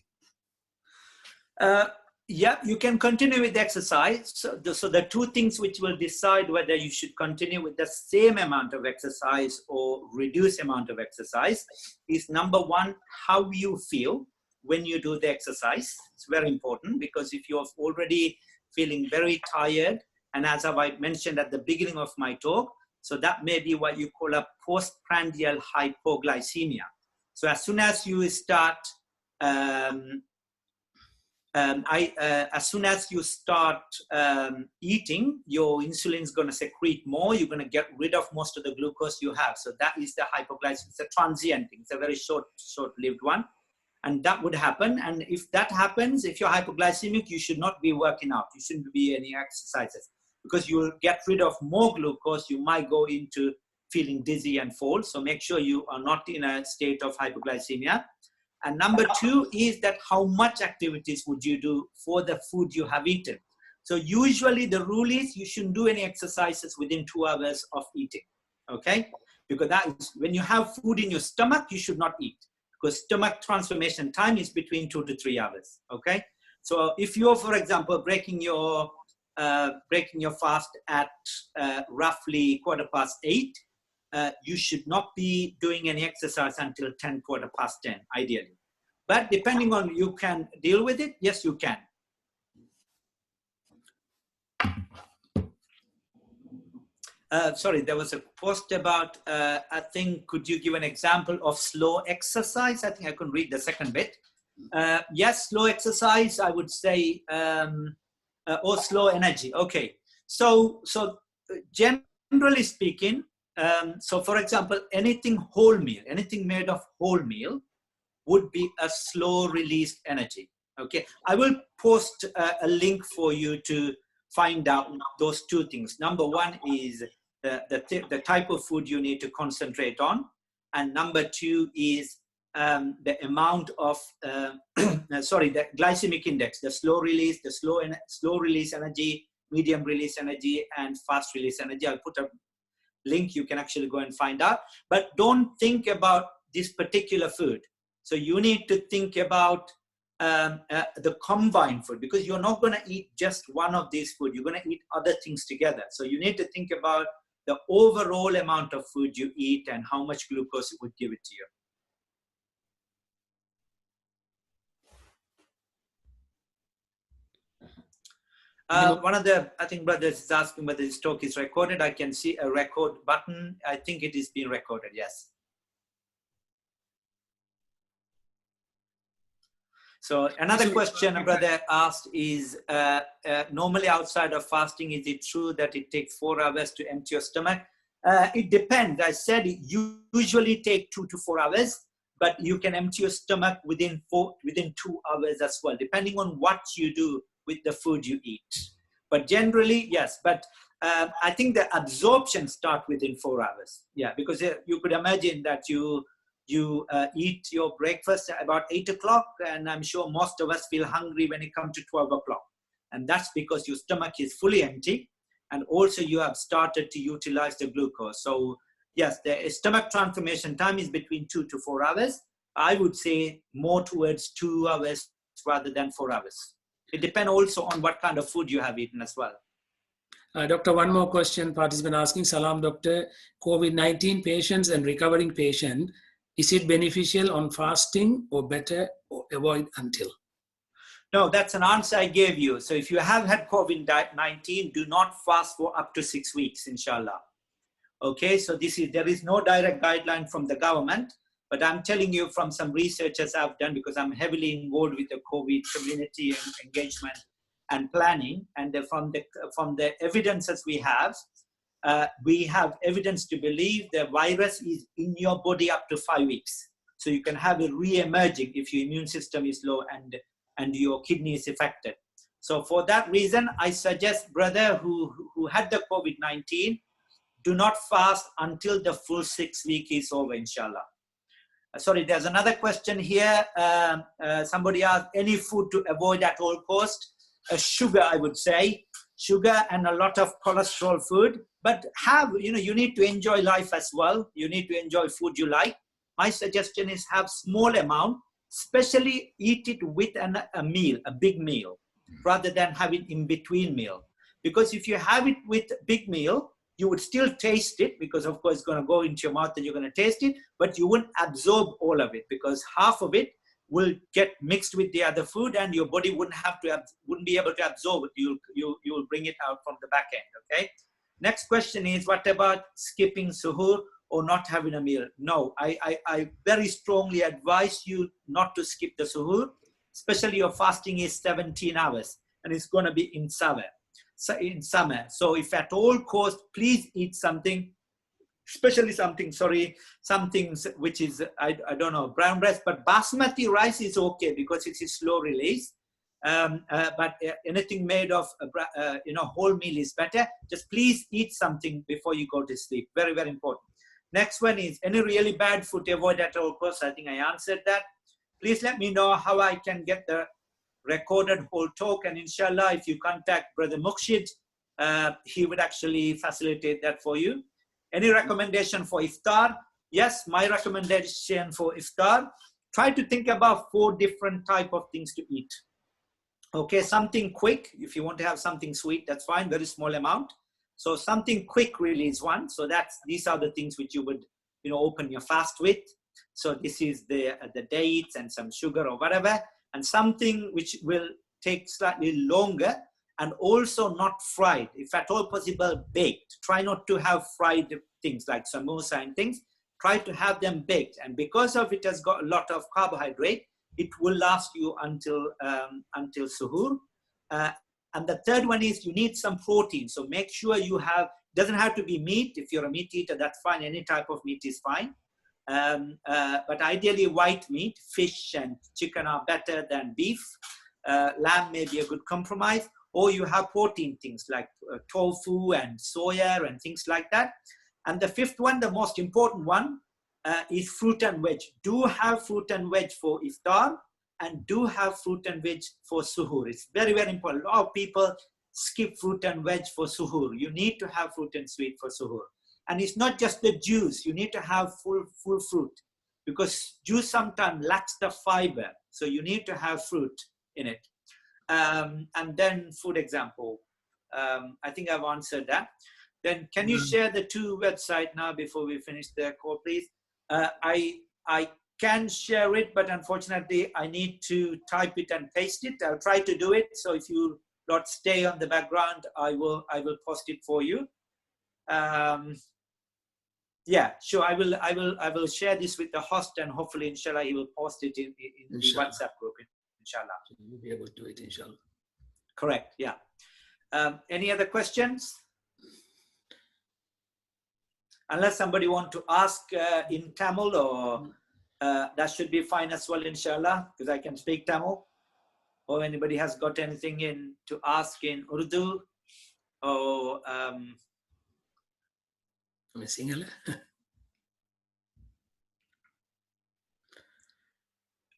Yeah, you can continue with the exercise. So the two things which will decide whether you should continue with the same amount of exercise or reduce amount of exercise is, number one, how you feel when you do the exercise. It's very important, because if you're already feeling very tired, and as I mentioned at the beginning of my talk, so that may be what you call a postprandial hypoglycemia. So as soon as you start eating, your insulin is going to secrete more. You're going to get rid of most of the glucose you have. So that is the hypoglycemia. It's a transient thing. It's a very short-lived one. And that would happen. And if that happens, if you're hypoglycemic, you should not be working out. You shouldn't be any exercises, because you will get rid of more glucose. You might go into feeling dizzy and fall. So make sure you are not in a state of hypoglycemia. And number two is that how much activities would you do for the food you have eaten? So usually the rule is you shouldn't do any exercises within 2 hours of eating, okay? Because that is, when you have food in your stomach, you should not eat, because stomach transformation time is between 2 to 3 hours, okay? So if you're, for example, breaking your fast at roughly 8:15, you should not be doing any exercise until 10, 10:15, ideally. But depending on you can deal with it, yes, you can. Sorry, there was a post about, I think, could you give an example of slow exercise? I think I couldn't read the second bit. Yes, slow exercise, I would say, or slow energy. Okay. So generally speaking, so for example, anything whole meal, anything made of whole meal would be a slow released energy. Okay. I will post a link for you to find out those two things. Number one is the type of food you need to concentrate on. And number two is the amount of, sorry, the glycemic index, the slow release, the slow release energy, medium release energy, and fast release energy. I'll put a link, you can actually go and find out. But don't think about this particular food. So you need to think about the combined food, because you're not going to eat just one of these food. You're going to eat other things together. So you need to think about the overall amount of food you eat and how much glucose it would give it to you. One of the, I think, brothers is asking whether this talk is recorded. I can see a record button. I think it is being recorded, yes. So another question a brother asked is, normally outside of fasting, is it true that it takes 4 hours to empty your stomach? It depends. I said it usually takes 2 to 4 hours, but you can empty your stomach within 2 hours as well, depending on what you do with the food you eat. But generally, yes. But I think the absorption starts within 4 hours. Yeah, because you could imagine that you eat your breakfast at about 8 o'clock, and I'm sure most of us feel hungry when it comes to 12 o'clock. And that's because your stomach is fully empty, and also you have started to utilize the glucose. So yes, the stomach transformation time is between 2 to 4 hours. I would say more towards 2 hours rather than 4 hours. It depends also on what kind of food you have eaten as well. Doctor, one more question. Participant asking, Salam, Doctor, COVID-19 patients and recovering patient, is it beneficial on fasting or better or avoid until? No, that's an answer I gave you. So if you have had COVID-19, do not fast for up to 6 weeks, inshallah. Okay, so there is no direct guideline from the government, but I'm telling you from some researches I've done, because I'm heavily involved with the COVID community and engagement and planning. And from the evidences we have evidence to believe the virus is in your body up to 5 weeks. So you can have it re-emerging if your immune system is low and your kidney is affected. So for that reason, I suggest brother who had the COVID-19, do not fast until the full 6 weeks is over, inshallah. Sorry, there's another question here. Somebody asked, any food to avoid at all cost? Sugar, I would say. Sugar and a lot of cholesterol food. But you need to enjoy life as well. You need to enjoy food you like. My suggestion is have small amount, especially eat it with a meal, a big meal, rather than have it in between meal. Because if you have it with a big meal, you would still taste it, because of course it's going to go into your mouth and you're going to taste it, but you wouldn't absorb all of it, because half of it will get mixed with the other food and your body wouldn't be able to absorb it. You will bring it out from the back end. Okay. Next question is, what about skipping suhoor or not having a meal? No, I very strongly advise you not to skip the suhoor, especially your fasting is 17 hours and it's going to be in summer. So if at all cost, please eat something, especially something which is, I don't know, brown rice, but basmati rice is okay because it is slow release. But anything made of, whole meal is better. Just please eat something before you go to sleep. Very, very important. Next one is, any really bad food to avoid at all costs? I think I answered that. Please let me know how I can get the recorded whole talk, and inshallah, if you contact Brother Mukshid, he would actually facilitate that for you. Any recommendation for iftar? Yes, my recommendation for iftar, try to think about 4 different types of things to eat. Okay, something quick. If you want to have something sweet, that's fine. Very small amount. So something quick really is one. So these are the things which you would, open your fast with. So this is the dates and some sugar or whatever, and something which will take slightly longer and also not fried. If at all possible, baked. Try not to have fried things like samosa and things. Try to have them baked. And because of it has got a lot of carbohydrate, it will last you until suhoor. And the third one is you need some protein. So make sure you have, doesn't have to be meat. If you're a meat eater, that's fine. Any type of meat is fine. But ideally white meat, fish and chicken are better than beef. Lamb may be a good compromise. Or you have protein things like tofu and soya and things like that. And the fifth one, the most important one, is fruit and veg. Do have fruit and veg for iftar and do have fruit and veg for suhoor. It's very, very important. A lot of people skip fruit and veg for suhoor. You need to have fruit and sweet for suhoor. And it's not just the juice. You need to have full fruit because juice sometimes lacks the fiber. So you need to have fruit in it. And then food example. I think I've answered that. Then can you share the two websites now before we finish the call, please? I can share it, but unfortunately I need to type it and paste it. I'll try to do it. So if you not stay on the background, I will post it for you. Yeah, sure. I will share this with the host, and hopefully, inshallah, he will post it in the WhatsApp group. Inshallah, you'll be able to do it. Inshallah. Correct. Yeah. Any other questions? Unless somebody want to ask in Tamil, or that should be fine as well, inshallah, because I can speak Tamil. Or anybody has got anything to ask in Urdu, or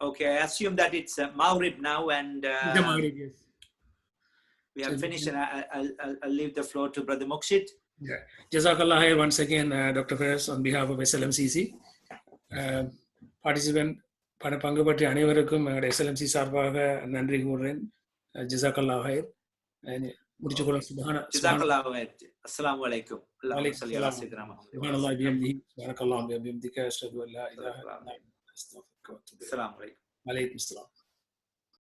okay, I assume that it's Maghrib now, and Maghrib, yes. We have finished, and I'll leave the floor to Brother Mokshid. Yeah. Jazakallah khair once again, Dr. Feroz, on behalf of SLMCC. Participant, Pangapati Anivarukum, SLMC Sarvaga, Nandri Hurin, Jazakallah khair. And Jazakallah khair. Assalamu alaikum. Subhanallah bihamdihi, subhanakallah bihamdika, ashhadu an la ilaha illa anta, astaghfiruka wa atubu ilayk. Assalamu alaikum. Alaykum assalam.